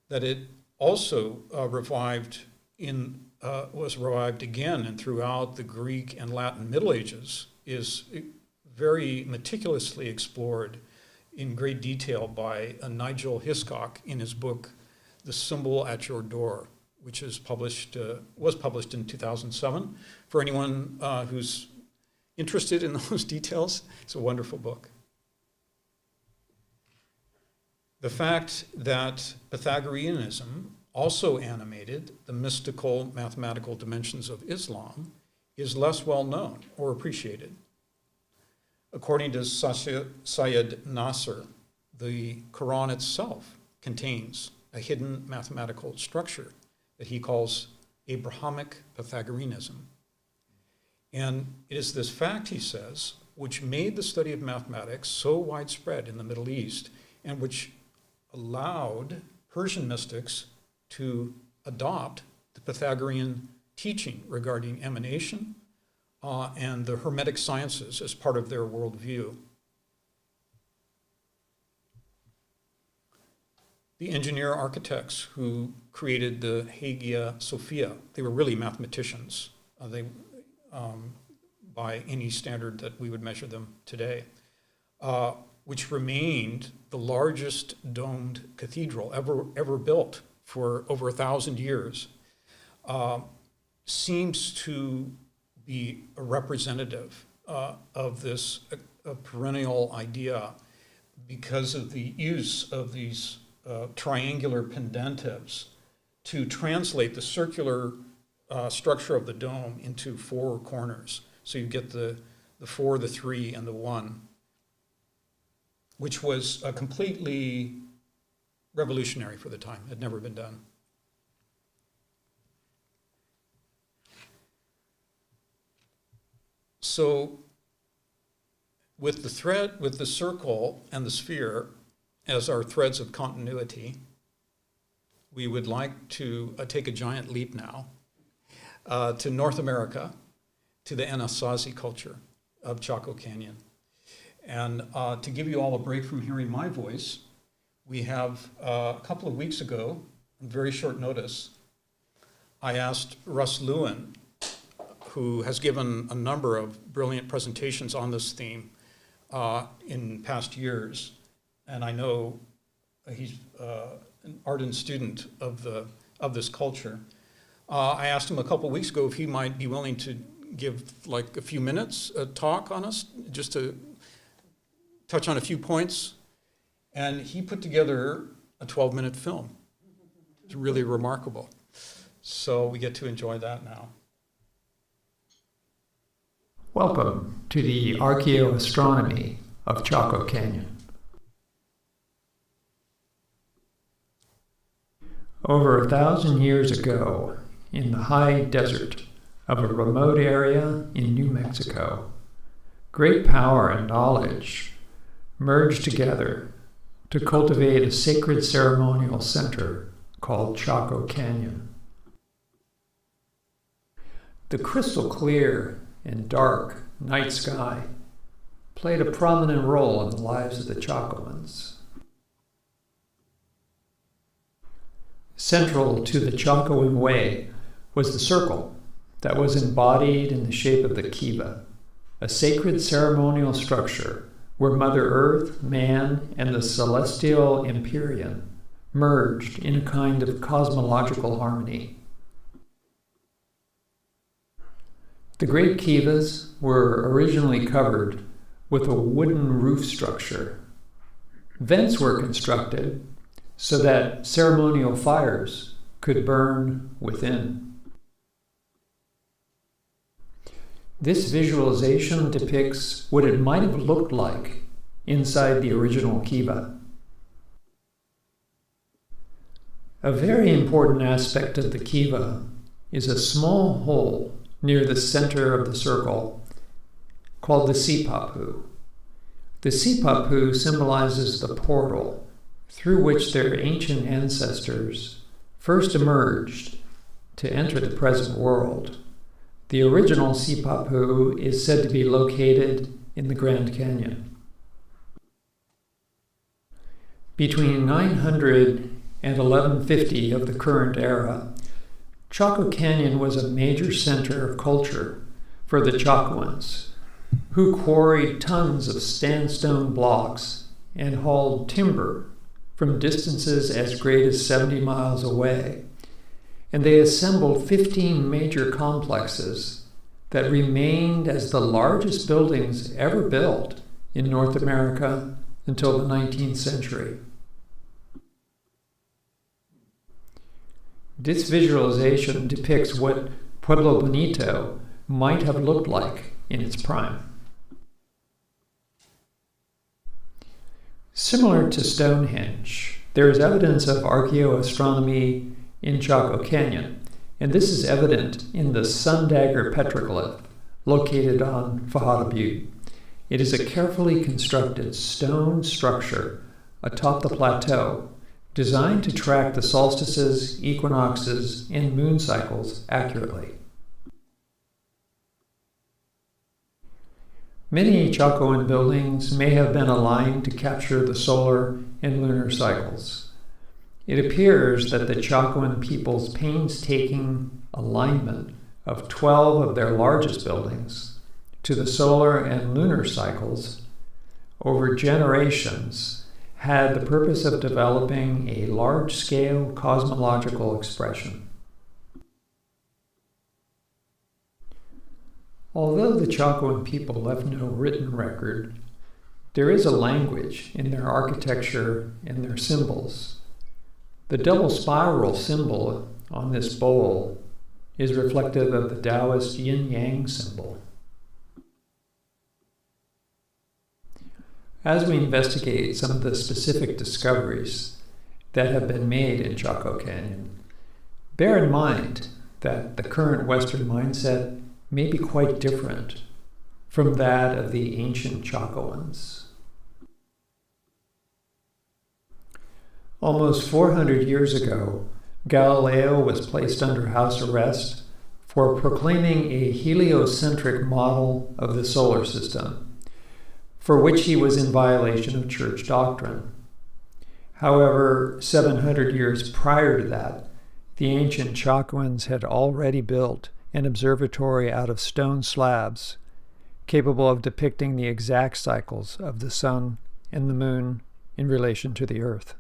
That it also was revived again and throughout the Greek and Latin Middle Ages is very meticulously explored in great detail by Nigel Hiscock in his book, The Symbol at Your Door, which was published in 2007. For anyone who's interested in those details, it's a wonderful book. The fact that Pythagoreanism also animated the mystical mathematical dimensions of Islam is less well known or appreciated. According to Syed Nasser, the Quran itself contains a hidden mathematical structure that he calls Abrahamic Pythagoreanism. And it is this fact, he says, which made the study of mathematics so widespread in the Middle East and which allowed Persian mystics to adopt the Pythagorean teaching regarding emanation and the Hermetic sciences as part of their worldview. The engineer architects who created the Hagia Sophia, they were really mathematicians. By any standard that we would measure them today, which remained the largest domed cathedral ever built for over 1,000 years, seems to be a representative of this perennial idea because of the use of these triangular pendentives to translate the circular structure of the dome into four corners. So you get the 4, the 3, and the 1, which was completely revolutionary for the time. It had never been done. So with the circle and the sphere as our threads of continuity, we would like to take a giant leap now to North America, to the Anasazi culture of Chaco Canyon. And to give you all a break from hearing my voice, we have a couple of weeks ago, on very short notice, I asked Russ Lewin, who has given a number of brilliant presentations on this theme in past years, and I know he's an ardent student of this culture. I asked him a couple weeks ago if he might be willing to give like a few minutes a talk on us, just to touch on a few points. And he put together a 12-minute film. It's really remarkable. So we get to enjoy that now. Welcome to the Archaeoastronomy of Chaco Canyon. Over 1,000 years ago, in the high desert of a remote area in New Mexico, great power and knowledge merged together to cultivate a sacred ceremonial center called Chaco Canyon. The crystal clear and dark night sky played a prominent role in the lives of the Chacoans. Central to the Chacoan way was the circle that was embodied in the shape of the kiva, a sacred ceremonial structure where Mother Earth, man, and the celestial Empyrean merged in a kind of cosmological harmony. The great kivas were originally covered with a wooden roof structure. Vents were constructed so that ceremonial fires could burn within. This visualization depicts what it might have looked like inside the original kiva. A very important aspect of the kiva is a small hole near the center of the circle called the sipapu. The sipapu symbolizes the portal through which their ancient ancestors first emerged to enter the present world. The original Sipapu is said to be located in the Grand Canyon. Between 900 and 1150 of the current era, Chaco Canyon was a major center of culture for the Chacoans, who quarried tons of sandstone blocks and hauled timber from distances as great as 70 miles away. And they assembled 15 major complexes that remained as the largest buildings ever built in North America until the 19th century. This visualization depicts what Pueblo Bonito might have looked like in its prime. Similar to Stonehenge, there is evidence of archaeoastronomy in Chaco Canyon, and this is evident in the Sun Dagger petroglyph located on Fajada Butte. It is a carefully constructed stone structure atop the plateau designed to track the solstices, equinoxes, and moon cycles accurately. Many Chacoan buildings may have been aligned to capture the solar and lunar cycles. It appears that the Chacoan people's painstaking alignment of 12 of their largest buildings to the solar and lunar cycles over generations had the purpose of developing a large-scale cosmological expression. Although the Chacoan people left no written record, there is a language in their architecture and their symbols. The double spiral symbol on this bowl is reflective of the Taoist yin-yang symbol. As we investigate some of the specific discoveries that have been made in Chaco Canyon, bear in mind that the current Western mindset may be quite different from that of the ancient Chacoans. Almost 400 years ago, Galileo was placed under house arrest for proclaiming a heliocentric model of the solar system, for which he was in violation of church doctrine. However, 700 years prior to that, the ancient Chacoans had already built an observatory out of stone slabs, capable of depicting the exact cycles of the sun and the moon in relation to the earth.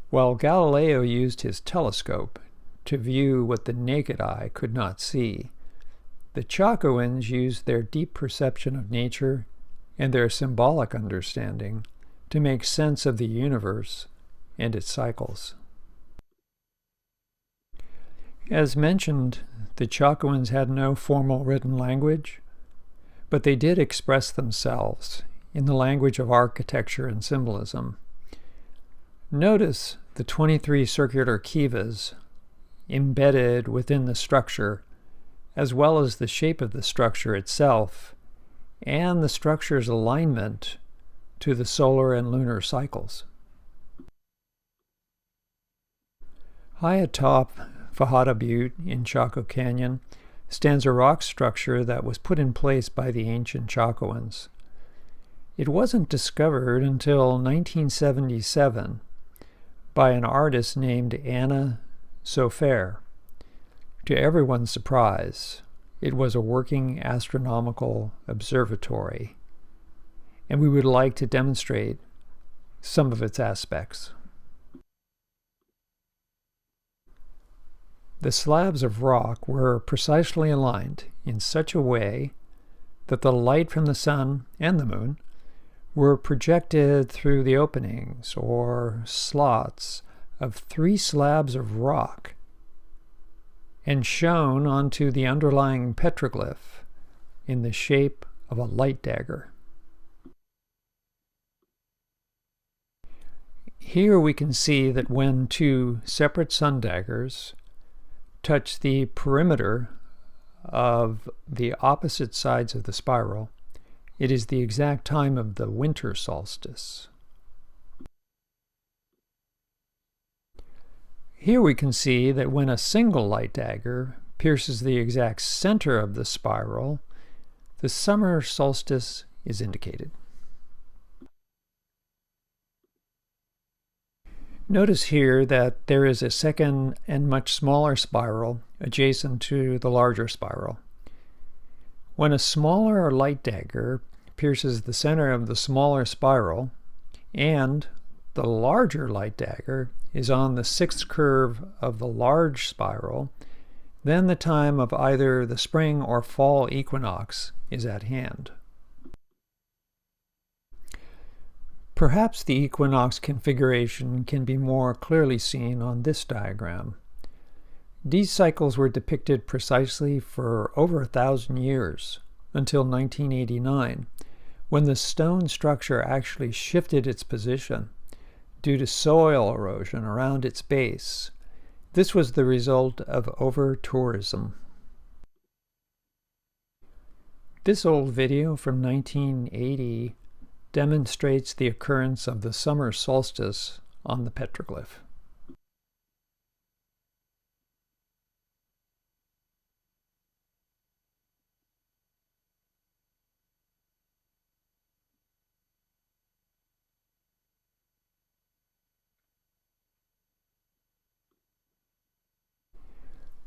While Galileo used his telescope to view what the naked eye could not see, the Chacoans used their deep perception of nature and their symbolic understanding to make sense of the universe and its cycles. As mentioned, the Chacoans had no formal written language, but they did express themselves in the language of architecture and symbolism. Notice the 23 circular kivas embedded within the structure, as well as the shape of the structure itself and the structure's alignment to the solar and lunar cycles. High atop Fajada Butte in Chaco Canyon stands a rock structure that was put in place by the ancient Chacoans. It wasn't discovered until 1977 by an artist named Anna Sofer. To everyone's surprise, it was a working astronomical observatory, and we would like to demonstrate some of its aspects. The slabs of rock were precisely aligned in such a way that the light from the sun and the moon were projected through the openings or slots of 3 slabs of rock and shone onto the underlying petroglyph in the shape of a light dagger. Here we can see that when 2 separate sun daggers touch the perimeter of the opposite sides of the spiral, it is the exact time of the winter solstice. Here we can see that when a single light dagger pierces the exact center of the spiral, the summer solstice is indicated. Notice here that there is a second and much smaller spiral adjacent to the larger spiral. When a smaller light dagger pierces the center of the smaller spiral, and the larger light dagger is on the sixth curve of the large spiral, then the time of either the spring or fall equinox is at hand. Perhaps the equinox configuration can be more clearly seen on this diagram. These cycles were depicted precisely for over 1,000 years, until 1989, when the stone structure actually shifted its position due to soil erosion around its base. This was the result of over-tourism. This old video from 1980 demonstrates the occurrence of the summer solstice on the petroglyph.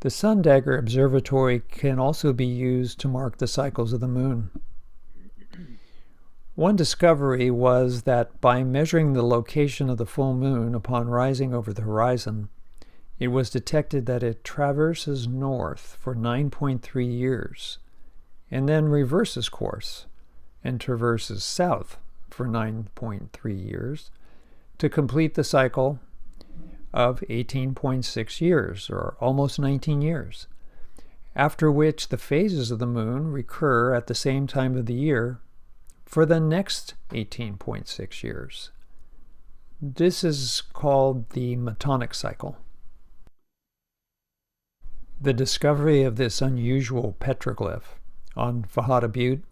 The Sun Dagger Observatory can also be used to mark the cycles of the moon. One discovery was that by measuring the location of the full moon upon rising over the horizon, it was detected that it traverses north for 9.3 years, and then reverses course and traverses south for 9.3 years to complete the cycle of 18.6 years, or almost 19 years, after which the phases of the moon recur at the same time of the year for the next 18.6 years. This is called the Metonic cycle. The discovery of this unusual petroglyph on Fajada Butte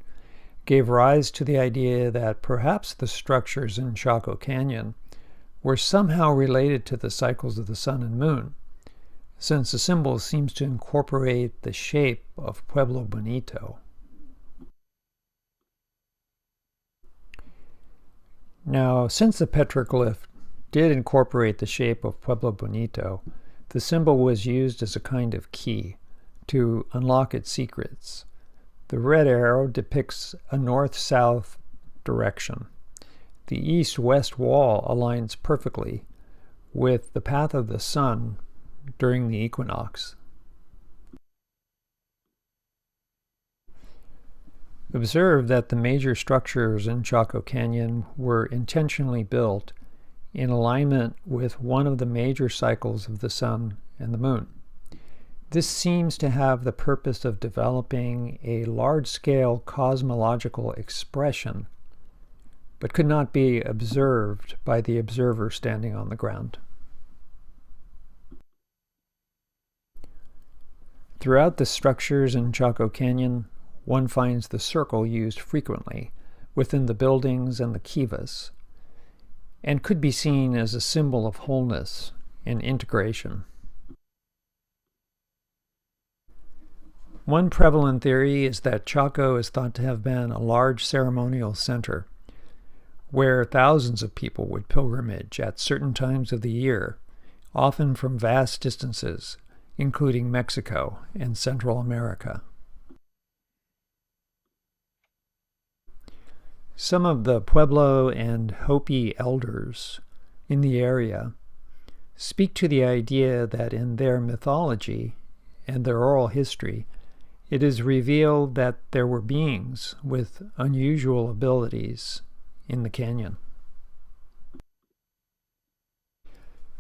gave rise to the idea that perhaps the structures in Chaco Canyon were somehow related to the cycles of the sun and moon, since the symbol seems to incorporate the shape of Pueblo Bonito. Now, since the petroglyph did incorporate the shape of Pueblo Bonito, the symbol was used as a kind of key to unlock its secrets. The red arrow depicts a north-south direction. The east-west wall aligns perfectly with the path of the sun during the equinox. Observe that the major structures in Chaco Canyon were intentionally built in alignment with one of the major cycles of the sun and the moon. This seems to have the purpose of developing a large-scale cosmological expression, but could not be observed by the observer standing on the ground. Throughout the structures in Chaco Canyon, one finds the circle used frequently within the buildings and the kivas, and could be seen as a symbol of wholeness and integration. One prevalent theory is that Chaco is thought to have been a large ceremonial center, where thousands of people would pilgrimage at certain times of the year, often from vast distances, including Mexico and Central America. Some of the Pueblo and Hopi elders in the area speak to the idea that in their mythology and their oral history, it is revealed that there were beings with unusual abilities in the canyon.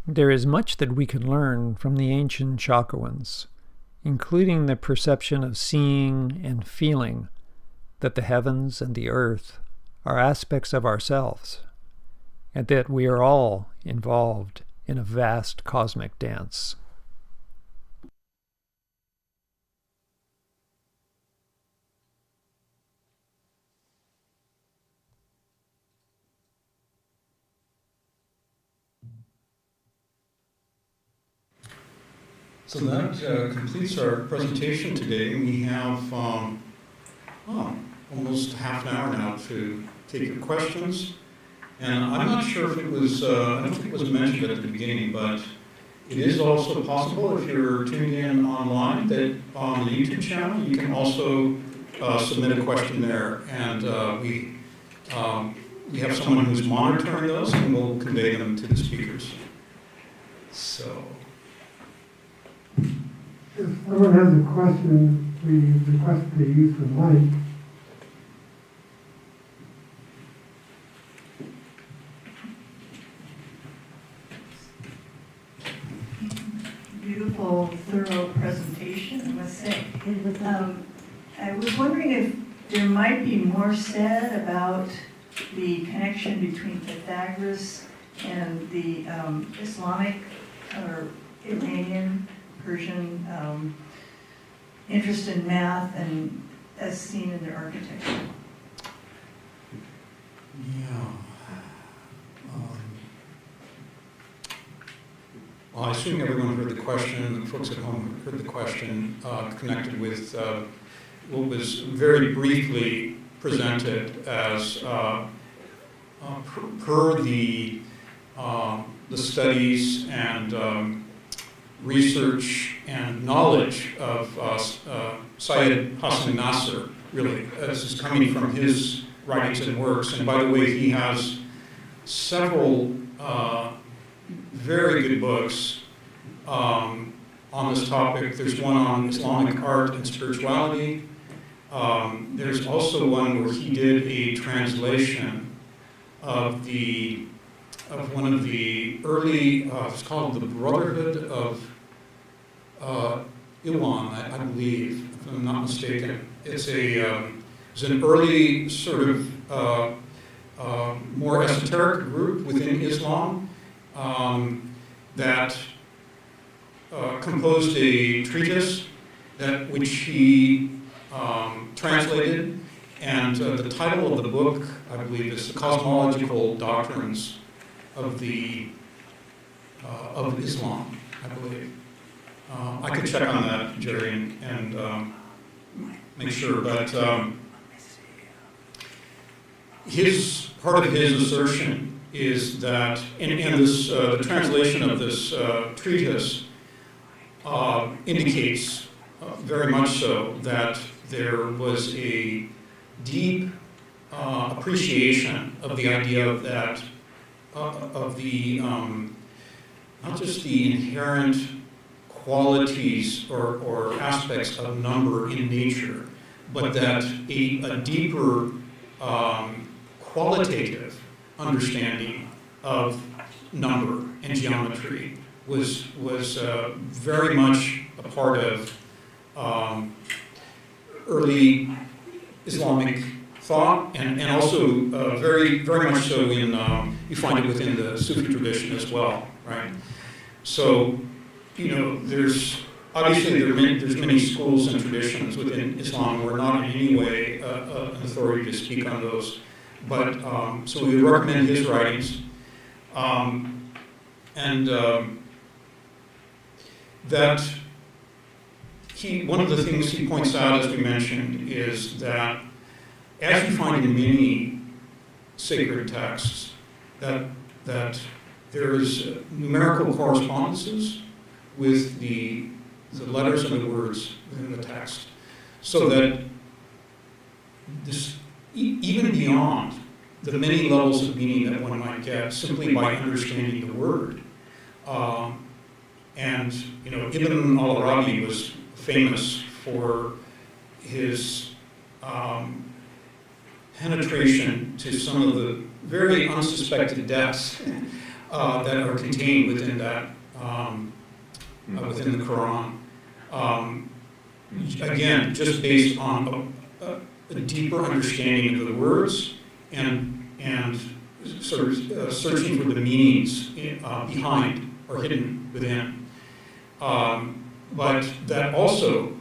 There is much that we can learn from the ancient Chacoans, including the perception of seeing and feeling that the heavens and the earth are aspects of ourselves, and that we are all involved in a vast cosmic dance. So that completes our presentation today. We have almost half an hour now to take your questions. And I'm not sure if it was, I don't think it was mentioned at the beginning, but it is also possible if you're tuned in online that on the YouTube channel, you can also submit a question there. And we have someone who's monitoring those and we'll convey them to the speakers. So. If someone has a question, we request they use the mic. Beautiful, thorough presentation, I must say. I was wondering if there might be more said about the connection between Pythagoras and the Islamic or Iranian, Persian interest in math and as seen in their architecture. Yeah. Well, I assume everyone heard the question, the folks at home heard the question connected with what was very briefly presented as per the studies and research and knowledge of Syed Hassan Nasr, really, as is coming from his writings and works. And by the way, he has several very good books on this topic. There's one on Islamic art and spirituality. There's also one where he did a translation of one of the early, it's called the Brotherhood of Iwan, I believe, if I'm not mistaken. It's an early sort of more esoteric group within Islam that composed a treatise which he translated, and the title of the book, I believe, is The Cosmological Doctrines of Islam, I believe. I could check on that, Jerry, and make sure, but part of his assertion is that, and this, the translation of this treatise indicates very much so that there was a deep appreciation of the idea of that, of the, not just the inherent qualities or aspects of number in nature, but that a deeper qualitative understanding of number and geometry was very much a part of early Islamic thought, and also very much so in, you find it within the Sufi tradition as well, right? So, you know, there's many schools and traditions within Islam. We're not in any way an authority to speak on those, but so we would recommend his writings, and that one of the things he points out, as we mentioned, is that as you find in many sacred texts, that there is numerical correspondences with the letters and the words within the text, so that this, even beyond the many levels of meaning that one might get simply by understanding the word, and you know, Ibn al-Arabi was famous for his penetration to some of the very unsuspected depths that are contained within that, within the Quran. Again, just based on a deeper understanding of the words and sort of searching for the meanings behind or hidden within. But that also,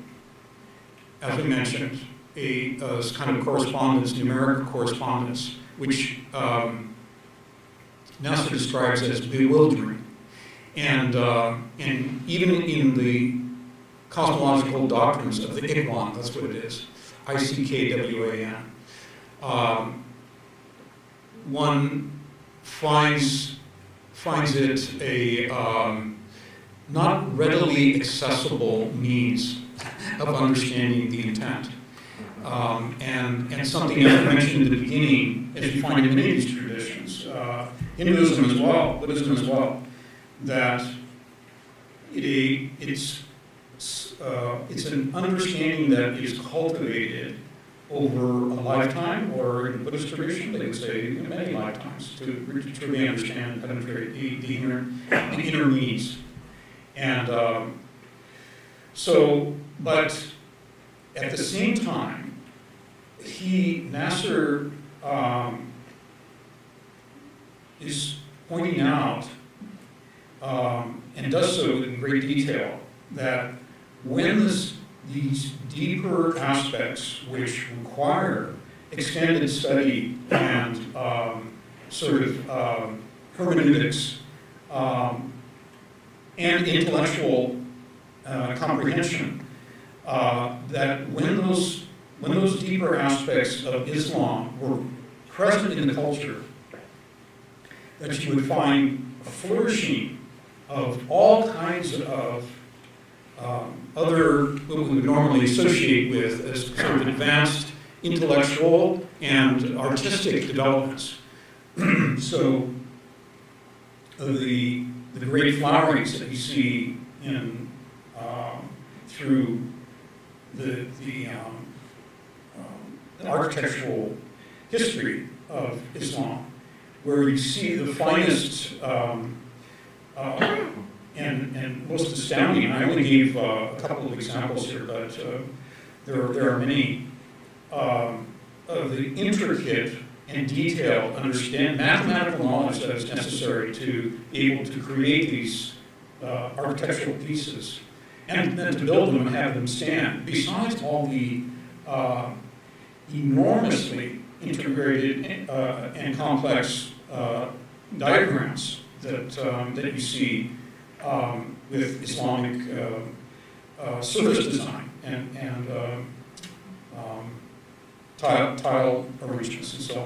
as we mentioned, a kind of correspondence, numeric correspondence, which Nasser describes as bewildering. And even in the cosmological doctrines of the Ikwan, that's what it is, ICKWAN, one finds it a not readily accessible means of understanding the intent. And something I mentioned at the beginning, as you find in many of these traditions, Hinduism as well, Buddhism as well, that it's an understanding that is cultivated over a lifetime, or in the Buddhist tradition, they would say many lifetimes, to truly understand and penetrate the inner needs. And but at the same time, Nasser is pointing out, and does so in great detail, that when these deeper aspects which require extended study and hermeneutics and intellectual comprehension, that when those deeper aspects of Islam were present in the culture, that you would find a flourishing of all kinds of other, what we would normally associate with as sort of advanced intellectual and artistic developments. So the great flowerings that you see in through the architectural history of Islam, where you see the finest and most astounding. I only gave a couple of examples here, but there are many of the intricate and detailed mathematical knowledge that is necessary to be able to create these architectural pieces, and then to build them and have them stand, besides all the enormously integrated and complex diagrams that you see with Islamic surface design and tile arrangements and so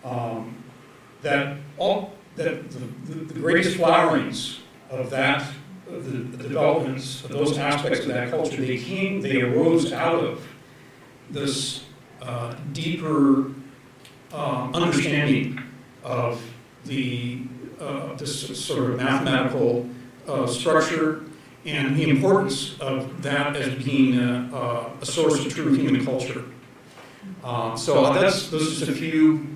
on. That the greatest flowerings of that, of the developments of those aspects of that culture, they arose out of this deeper understanding of this sort of mathematical structure and the importance of that as being a source of true human culture. So those are just a few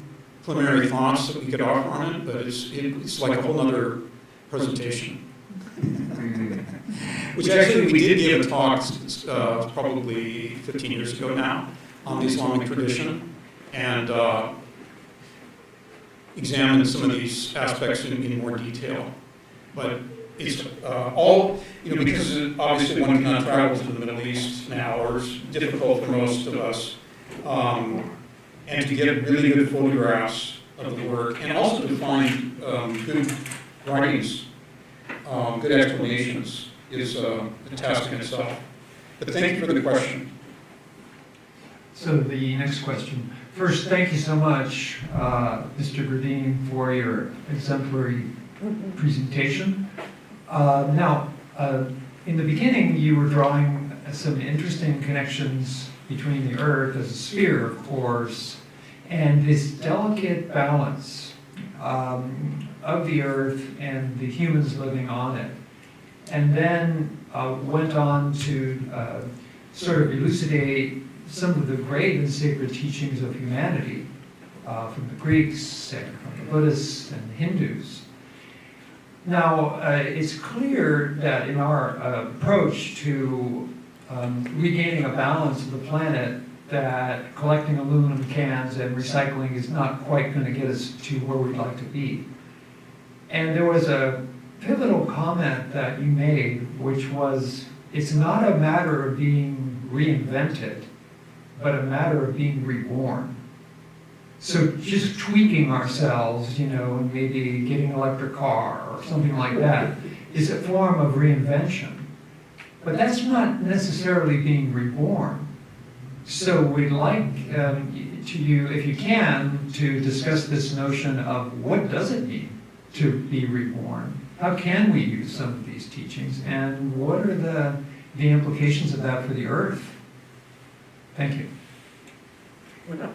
preliminary thoughts that we could offer on it, but it's like a whole other presentation. Which actually we did give a talk probably 15 years ago now on the Islamic tradition, and examined some of these aspects in more detail. But it's all, because obviously one cannot travel to the Middle East now, or it's difficult for most of us, and to get really good photographs of the work, and also to find good writings, good explanations, is a task in itself. But thank you for the question. So the next question. First, thank you so much, Mr. Gradin, for your exemplary presentation. Now, in the beginning, you were drawing some interesting connections between the Earth as a sphere, of course, and this delicate balance of the Earth and the humans living on it. And then went on to sort of elucidate some of the great and sacred teachings of humanity from the Greeks and from the Buddhists and the Hindus. Now, it's clear that in our approach to regaining a balance of the planet, that collecting aluminum cans and recycling is not quite going to get us to where we'd like to be. And there was a pivotal comment that you made, which was, it's not a matter of being reinvented, but a matter of being reborn. So just tweaking ourselves, you know, and maybe getting an electric car or something like that is a form of reinvention. But that's not necessarily being reborn. So we'd like you, if you can, to discuss this notion of what does it mean to be reborn? How can we use some of these teachings? And what are the implications of that for the earth? Thank you. Well,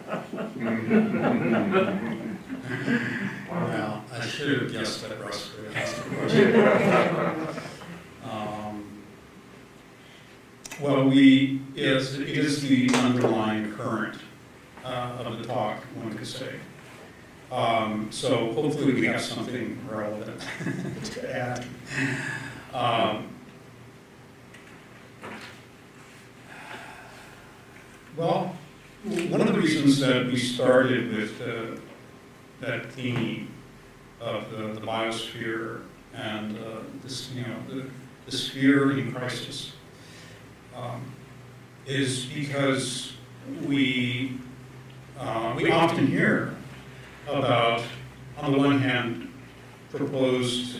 I should have guessed that Russ would ask the question. Well, it is the underlying current of the talk, one could say. So hopefully we have something relevant to add. Well, one of the reasons that we started with that theme of the biosphere and this, you know, the sphere in crisis is because we often hear about, on the one hand, proposed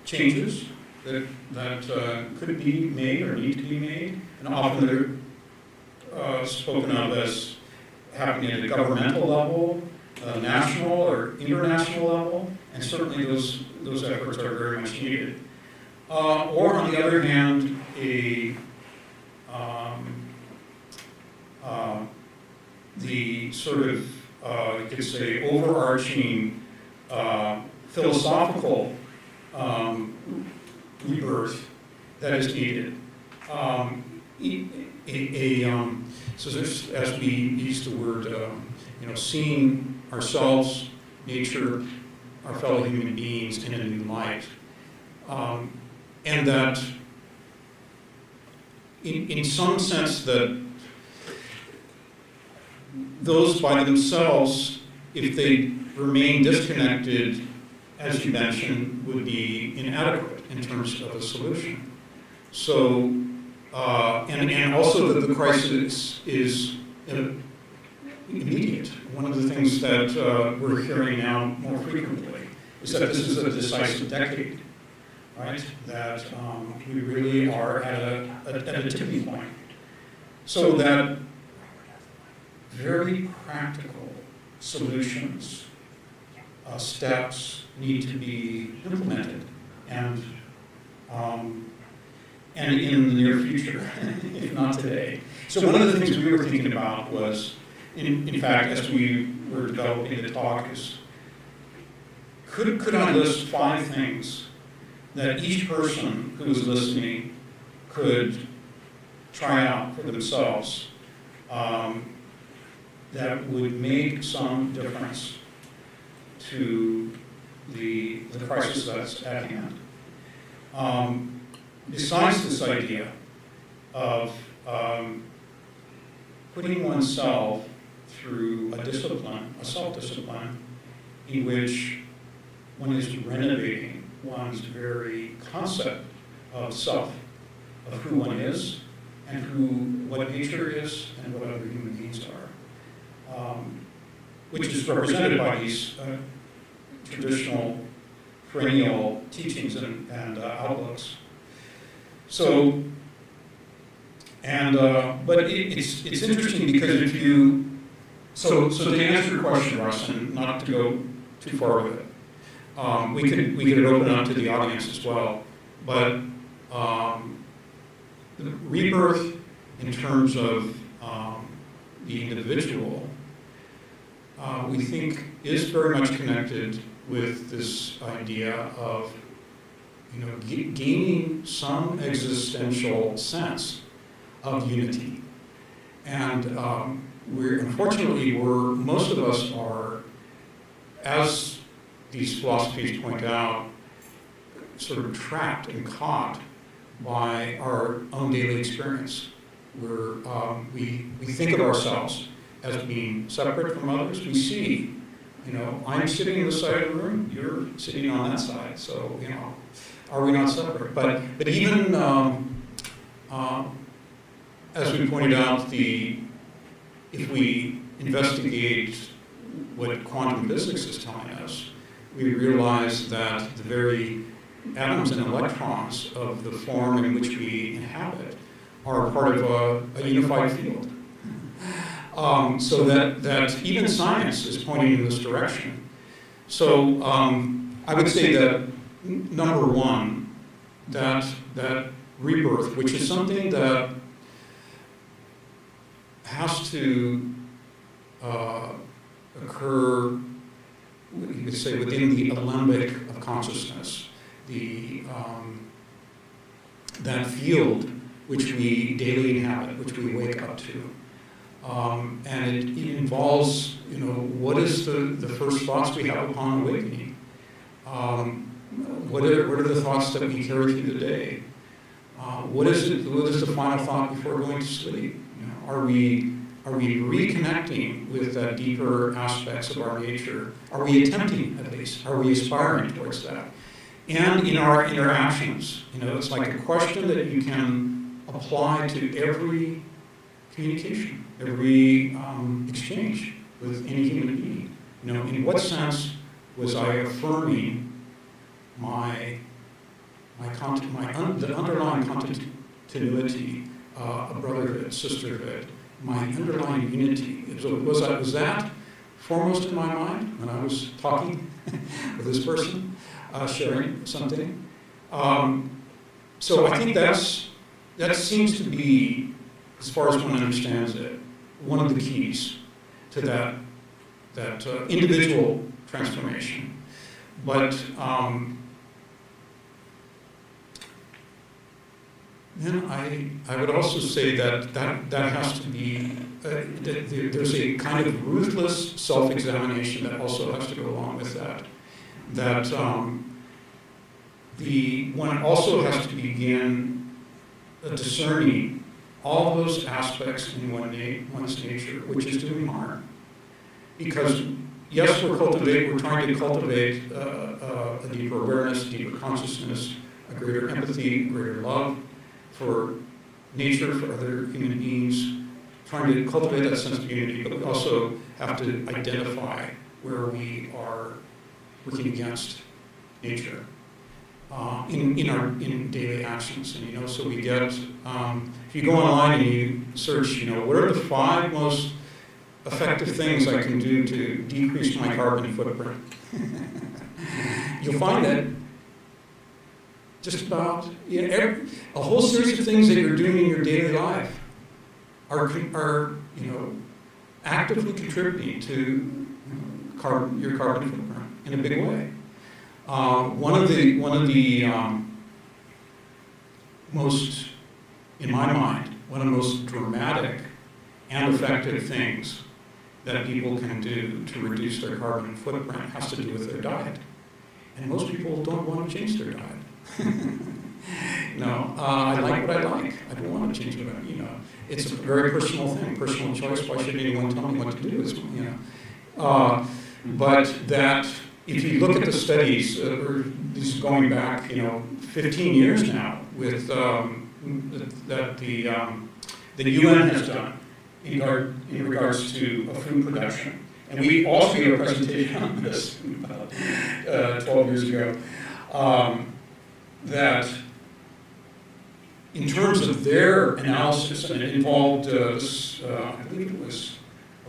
changes that could be made or need to be made, and often they're spoken of as happening at a governmental level, national or international level, and certainly those efforts are very much needed. Or on the other hand, the sort of, you could say, overarching philosophical rebirth that is needed. So there's, as we use the word, you know, seeing ourselves, nature, our fellow human beings in a new light. And that, in some sense, that those by themselves, if they remain disconnected, as you mentioned, would be inadequate in terms of a solution. So, and also that the crisis is immediate. One of the things that we're hearing now more frequently is that this is a decisive decade, right? That we really are at a tipping point. So that very practical solutions, steps need to be implemented, and in the near future, if not today. So one of the things we were thinking about was, in fact, as we were developing the talk, is could I list 5 things that each person who is listening could try out for themselves that would make some difference to the crisis that's at hand. Besides this idea of putting oneself through a discipline, a self-discipline, in which one is renovating one's very concept of self, of who one is, and what nature is, and what other human beings are. Which is represented by these traditional perennial teachings and outlooks. So, but it's interesting because if you, so to answer your question, Russ, and not to go too far with it, we could open up to the audience as well, but the rebirth in terms of the individual, we think is very much connected with this idea of, you know, gaining some existential sense of unity. And most of us are, as these philosophies point out, sort of trapped and caught by our own daily experience. We think of ourselves as being separate from others. We see, you know, I'm sitting on this side of the room, you're sitting on that side, so, you know, are we not separate? But even, as we pointed out, if we investigate what quantum physics is telling us, we realize that the very atoms and electrons of the form in which we inhabit are part of a unified field. So that even science is pointing in this direction. So I would say that number one, that rebirth, which is something that has to occur, you could say, within the alembic of consciousness, that field which we daily inhabit, which we wake up to. And it involves, what is the first thoughts we have upon awakening? What are the thoughts that we carry through the day? What is the final thought before going to sleep? Are we reconnecting with that deeper aspects of our nature? Are we attempting, at least? Are we aspiring towards that? And in our interactions, it's like a question that you can apply to every communication, every exchange with any human being. In what sense was I affirming the underlying continuity of brotherhood, sisterhood, my underlying unity? Was that foremost in my mind when I was talking with this person, sharing something? So I think that seems to be, as far as one understands it, one of the keys to that individual transformation. But then I would also say that has to be, there's a kind of ruthless self-examination that also has to go along with that. One also has to begin discerning all those aspects in one's nature, which is doing harm. Because yes, we're trying to cultivate a deeper awareness, deeper consciousness, a greater empathy, greater love for nature, for other human beings, trying to cultivate that sense of unity, but we also have to identify where we are working against nature in daily actions. And so we get, if you go online and you search, what are the 5 most effective things I can do to decrease my carbon footprint? You'll find that just about a whole series of things that you're doing in your daily life are actively contributing to your carbon footprint in a big way. One of the most, in my mind, one of the most dramatic and effective things that people can do to reduce their carbon footprint has to do with their diet. And most people don't want to change their diet. No, I like what I like. I don't want to change what it's a very personal thing, personal choice. Why should anyone tell me what to do? But that if you look at the studies, this is going back, 15 years now, with that the UN has done in regards to food production. And we also gave a presentation on this about 12 years ago, that in terms of their analysis, and it involved, I believe it was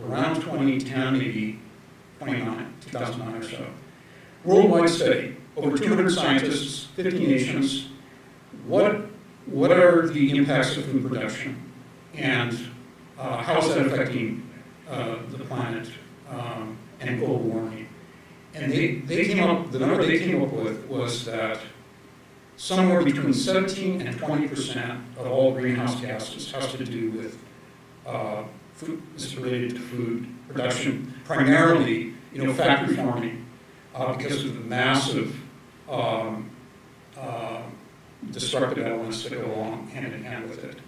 around 2010, maybe 2009 or so, worldwide study, over 200 scientists, 50 nations, what are the impacts of food production, and how is that affecting the planet and global warming? And they came up, the number they came up with was that somewhere between 17 and 20% of all greenhouse gases has to do with food, is related to food production, primarily, factory farming, because of the massive destructive elements that go along hand in hand with it.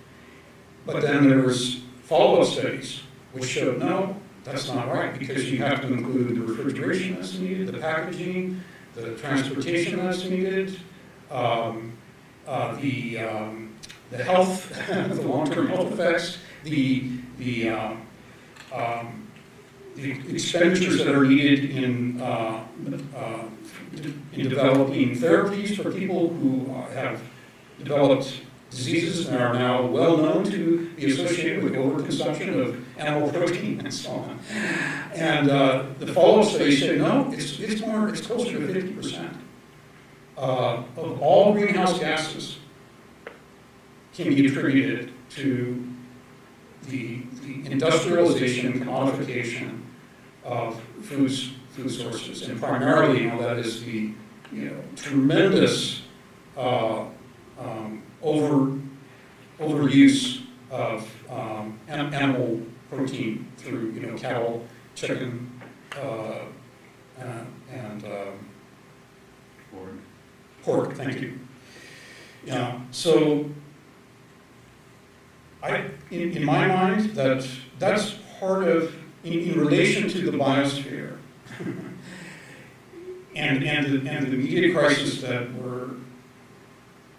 But then there was follow-up studies which showed, no, that's not right, because you have to include the refrigeration that's needed, the packaging, the transportation that's needed, the health, the long-term health effects, the the expenditures that are needed in developing therapies for people who have developed diseases and are now well known to be associated with overconsumption of animal protein and so on. And the follow-up studies say, no, it's closer to 50%. Of all greenhouse gases can be attributed to the industrialization, commodification of food sources, and primarily, that is the tremendous overuse of animal protein through cattle, chicken, and pork. Thank you. So in my mind, that's part of in relation to the biosphere and the immediate crisis that we're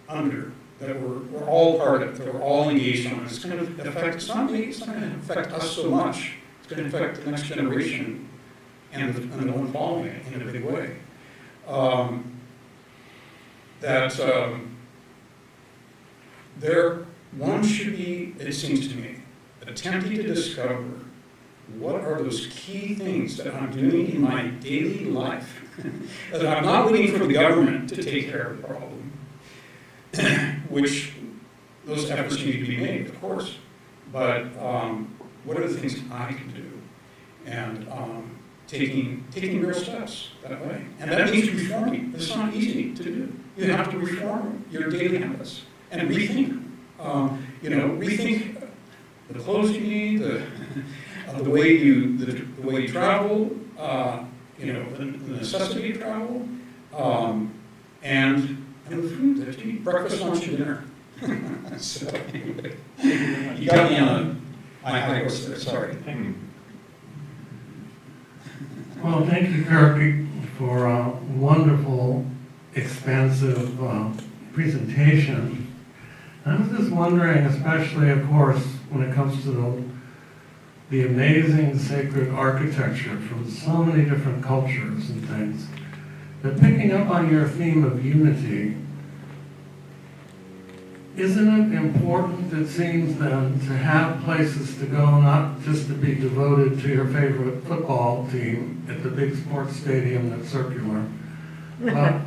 under, that we're all part of, that we're all engaged on. It's going to affect, it's not going to affect us so much. It's going to affect the next generation and the one following it in a big way. One should be, it seems to me, attempting to discover what are those key things that I'm doing in my daily life that I'm not waiting for the government to take care of the problem, which those efforts need to be made, of course, but what are the things I can do? And taking real steps that way. And that means reforming. It's not easy to do. You have to reform your daily habits and rethink. Rethink the clothes you need, the way you travel, the necessity of travel, and the food that you eat, breakfast, lunch, and dinner. So anyway, you got me on my high horse there. Sorry. Well, thank you, Kirk, for a wonderful, expansive presentation. I was just wondering, especially, of course, when it comes to the amazing sacred architecture from so many different cultures and things, that picking up on your theme of unity, isn't it important, it seems then, to have places to go, not just to be devoted to your favorite football team at the big sports stadium that's circular, but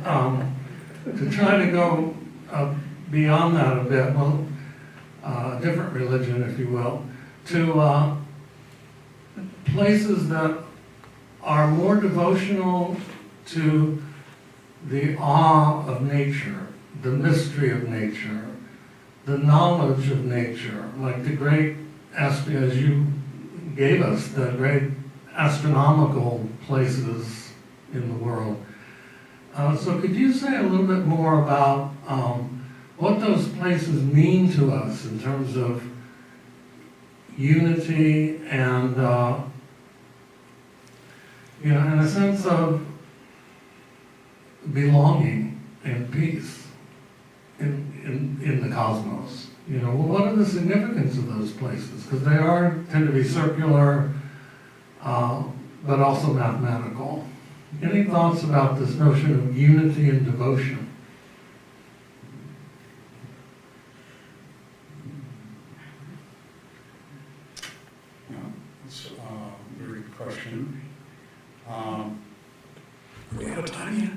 to try to go beyond that a bit, a different religion, if you will, to places that are more devotional to the awe of nature, the mystery of nature, the knowledge of nature, like the great, as you gave us, the great astronomical places in the world. So could you say a little bit more about what those places mean to us in terms of unity and, in a sense of belonging and peace in the cosmos? What are the significance of those places? Because they tend to be circular, but also mathematical. Any thoughts about this notion of unity and devotion? That's a very good question. Are we out of time yet?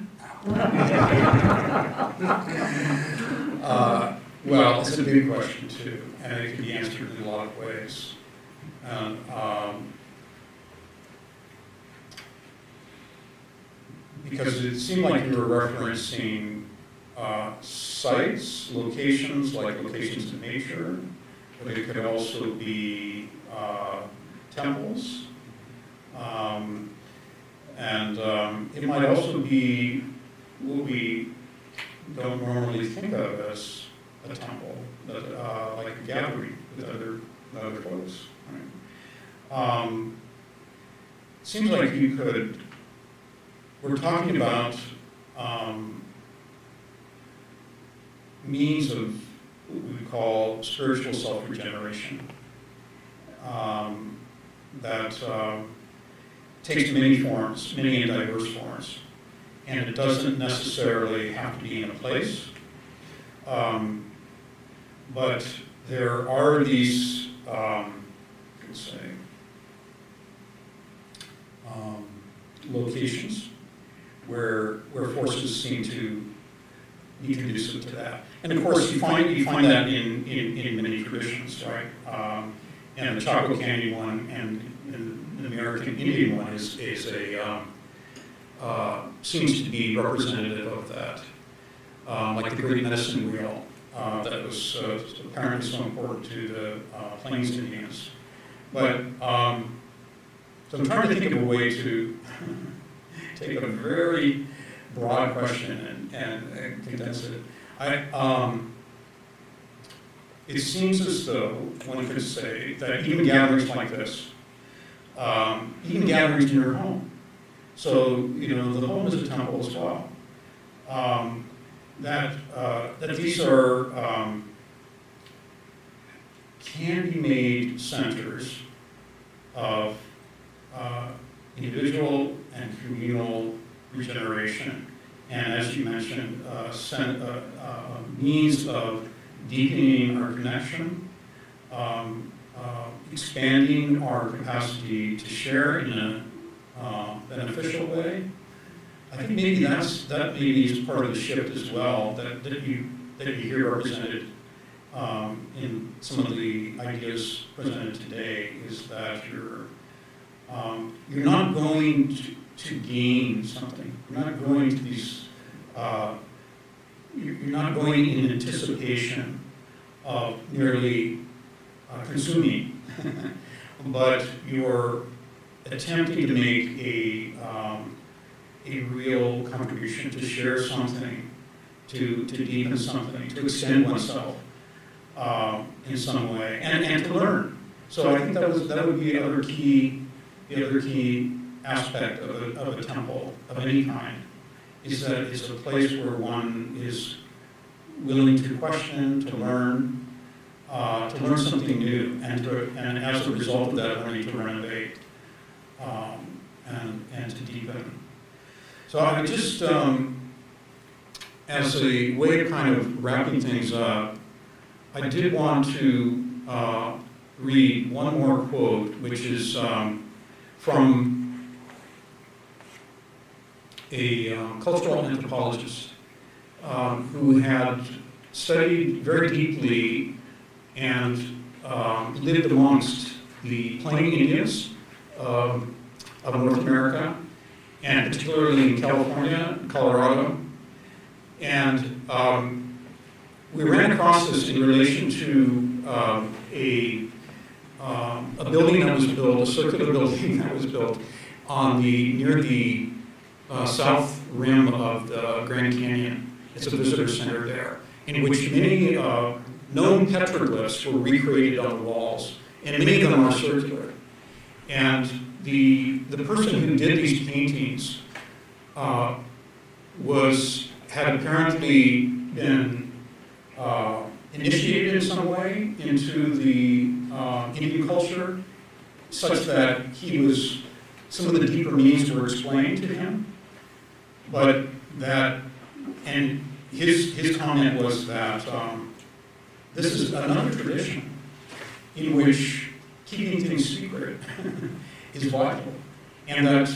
Well, it's a big question too, and it can be answered in a lot of ways. Because it seemed like you were referencing sites, locations, like locations in nature, but it could also be temples. It might also be what we don't normally think of as a temple, like a gathering with other folks. Right? It seems like you could. We're talking about means of what we call spiritual self-regeneration. takes many forms, many and diverse forms, and it doesn't necessarily have to be in a place. But there are these, let's say, locations where forces seem to be conducive to that. And of course, you find that in many traditions, right? And the Chaco Canyon one and the American Indian one is a seems to be representative of that, like the great medicine wheel that was apparently so important to the Plains Indians. But so I'm trying to think of a way to take a very broad question and condense it. It seems as though one could say that even gatherings like this, even gatherings in your home, so the home is a temple as well. That these are can be made centers of individual and communal regeneration, and as you mentioned, means of deepening our connection, expanding our capacity to share in a beneficial way. I think maybe that maybe is part of the shift as well that you hear represented in some of the ideas presented today, is that you're not going to gain something. You're not going to these. You're not going in anticipation of merely consuming, but you're attempting to make a real contribution, to share something, to deepen something, to extend oneself in some way, and to learn. So I think that would be the other key aspect of a temple of any kind, is that it's a place where one is willing to question, to learn something new, and as a result of that, learning to renovate and to deepen. So I just, as a way of kind of wrapping things up, I did want to read one more quote, which is from a cultural anthropologist who had studied very deeply and lived amongst the Plain Indians of North America, and particularly in California, Colorado. And we ran across this in relation to a building that was built, a circular building that was built near the south rim of the Grand Canyon. It's a visitor center there, in which many known petroglyphs were recreated on the walls, and many of them are circular. And the person who did these paintings had apparently been initiated in some way into the Indian culture, such that some of the deeper meanings were explained to him, but and his comment was that this is another tradition in which keeping things secret is vital, and that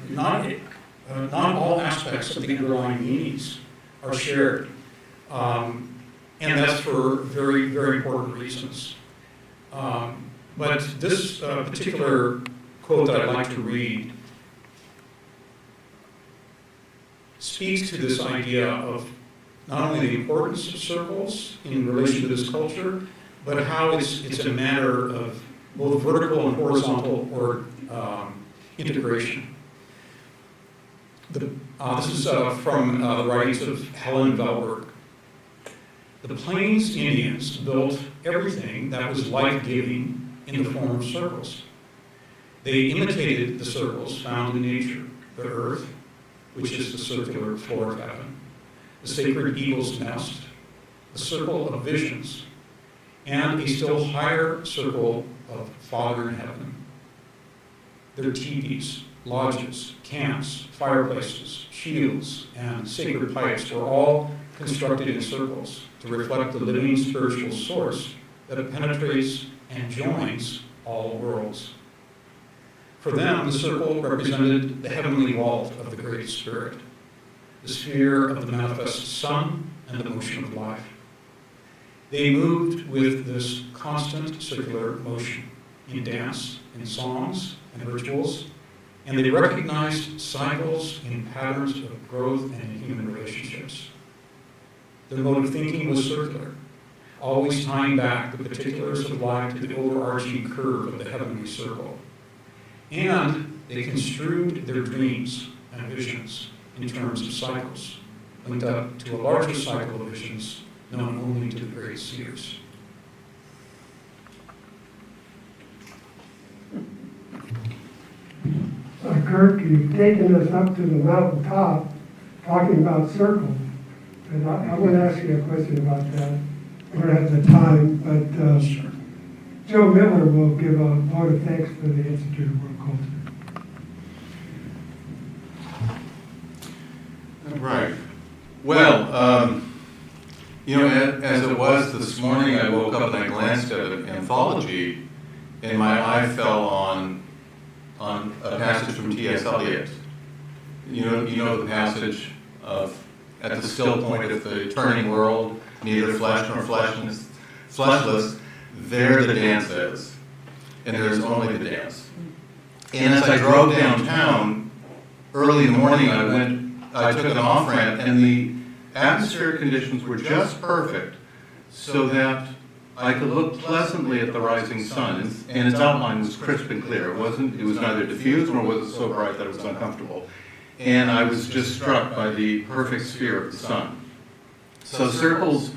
not all aspects of the underlying meanings are shared, and that's for very, very important reasons. But this particular quote that I'd like to read speaks to this idea of not only the importance of circles in relation to this culture, but how it's a matter of both vertical and horizontal or integration. This is from the writings of Helen Velberg. The Plains Indians built everything that was life-giving in the form of circles. They imitated the circles found in nature: the earth, which is the circular floor of heaven, the sacred eagle's nest, the circle of visions, and a still higher circle of Father in heaven. Their teepees, lodges, camps, fireplaces, shields, and sacred pipes were all constructed in circles to reflect the living spiritual source that penetrates and joins all worlds. For them, the circle represented the heavenly vault of the Great Spirit, the sphere of the manifest sun and the motion of life. They moved with this constant circular motion in dance, in songs, and rituals, and they recognized cycles in patterns of growth and in human relationships. Their mode of thinking was circular, always tying back the particulars of life to the overarching curve of the heavenly circle. And they construed their dreams and visions in terms of cycles, linked up to a larger cycle of visions known only to the great seers. Kirk, you've taken us up to the mountaintop talking about circles. And I want to ask you a question about that. We don't have the time, but Sure. Joe Miller will give a vote of thanks for the Institute of World Culture. Right. Well, as it was this morning, I woke up and I glanced at an anthology, and my eye fell on a passage from T.S. Eliot. You know the passage of, at the still point of the turning world, neither flesh nor fleshless, there the dance is, and there's only the dance. And as I drove downtown, early in the morning, I took an off-ramp, and the atmospheric conditions were just perfect so that I could look pleasantly at the rising sun, and its outline was crisp and clear. It was neither diffused nor was it so bright that it was uncomfortable. And I was just struck by the perfect sphere of the sun. So circles,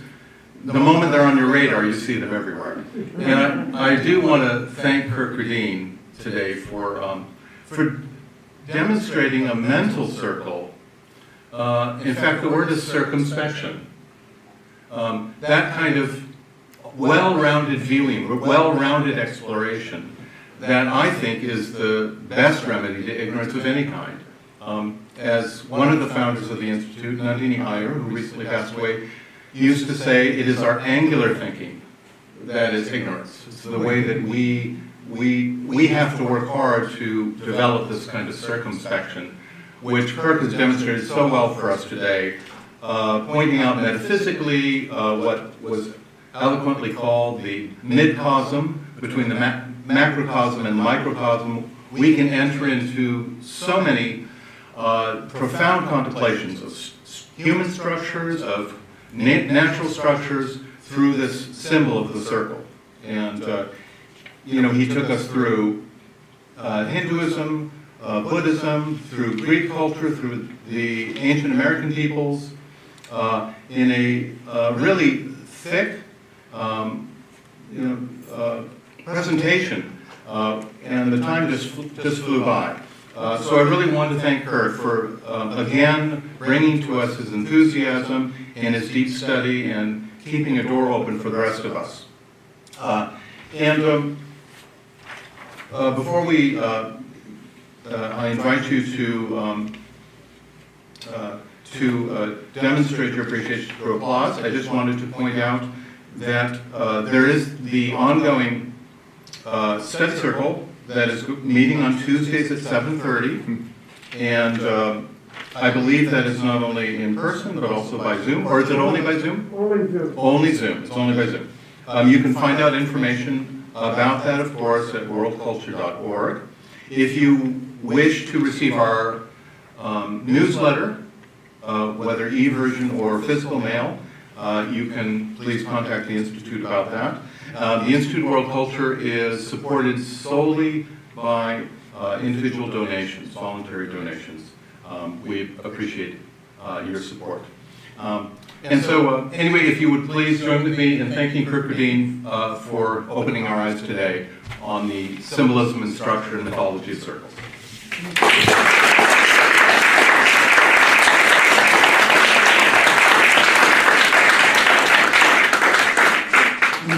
the moment they're on your radar, you see them everywhere. And I do want to thank Kirk Gradin today for demonstrating a mental circle. In fact, the word is circumspection. That kind of well-rounded viewing, well-rounded exploration that I think is the best remedy to ignorance of any kind. As one of the founders of the Institute, Nandini Iyer, who recently passed away, used to say, it is our angular thinking that is ignorance. It's the way that we have to work hard to develop this kind of circumspection, which Kirk has demonstrated so well for us today, pointing out metaphysically what was eloquently called the mid-cosm, between the macrocosm and the microcosm. We can enter into so many profound contemplations of human structures, of natural structures, through this symbol of the circle. And, he took us through Hinduism, Buddhism, through Greek culture, through the ancient American peoples, in a really thick presentation, and the time just flew by. So I really want to thank Kirk for, again, bringing to us his enthusiasm and his deep study and keeping a door open for the rest of us. Before we, I invite you to demonstrate your appreciation through applause. I just wanted to point out that there is the ongoing study circle that is meeting on Tuesdays at 7:30, and I believe that is not only in person but also by Zoom. Or is it only by Zoom? Only Zoom. Only Zoom. It's only by Zoom. You can find out information about that, of course, at worldculture.org. If you wish to receive our newsletter, whether e-version or physical mail, you can please contact the Institute about that. The Institute of World Culture is supported solely by individual donations, voluntary donations. We appreciate your support. And so, anyway, if you would please join with me in thanking Kirk Gradin for opening our eyes today on the symbolism and structure and mythology of circles.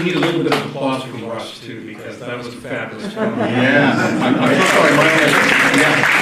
I need a little bit of applause from Russ too, because that was a fabulous comment. Yeah, I'm so sorry, my, yeah.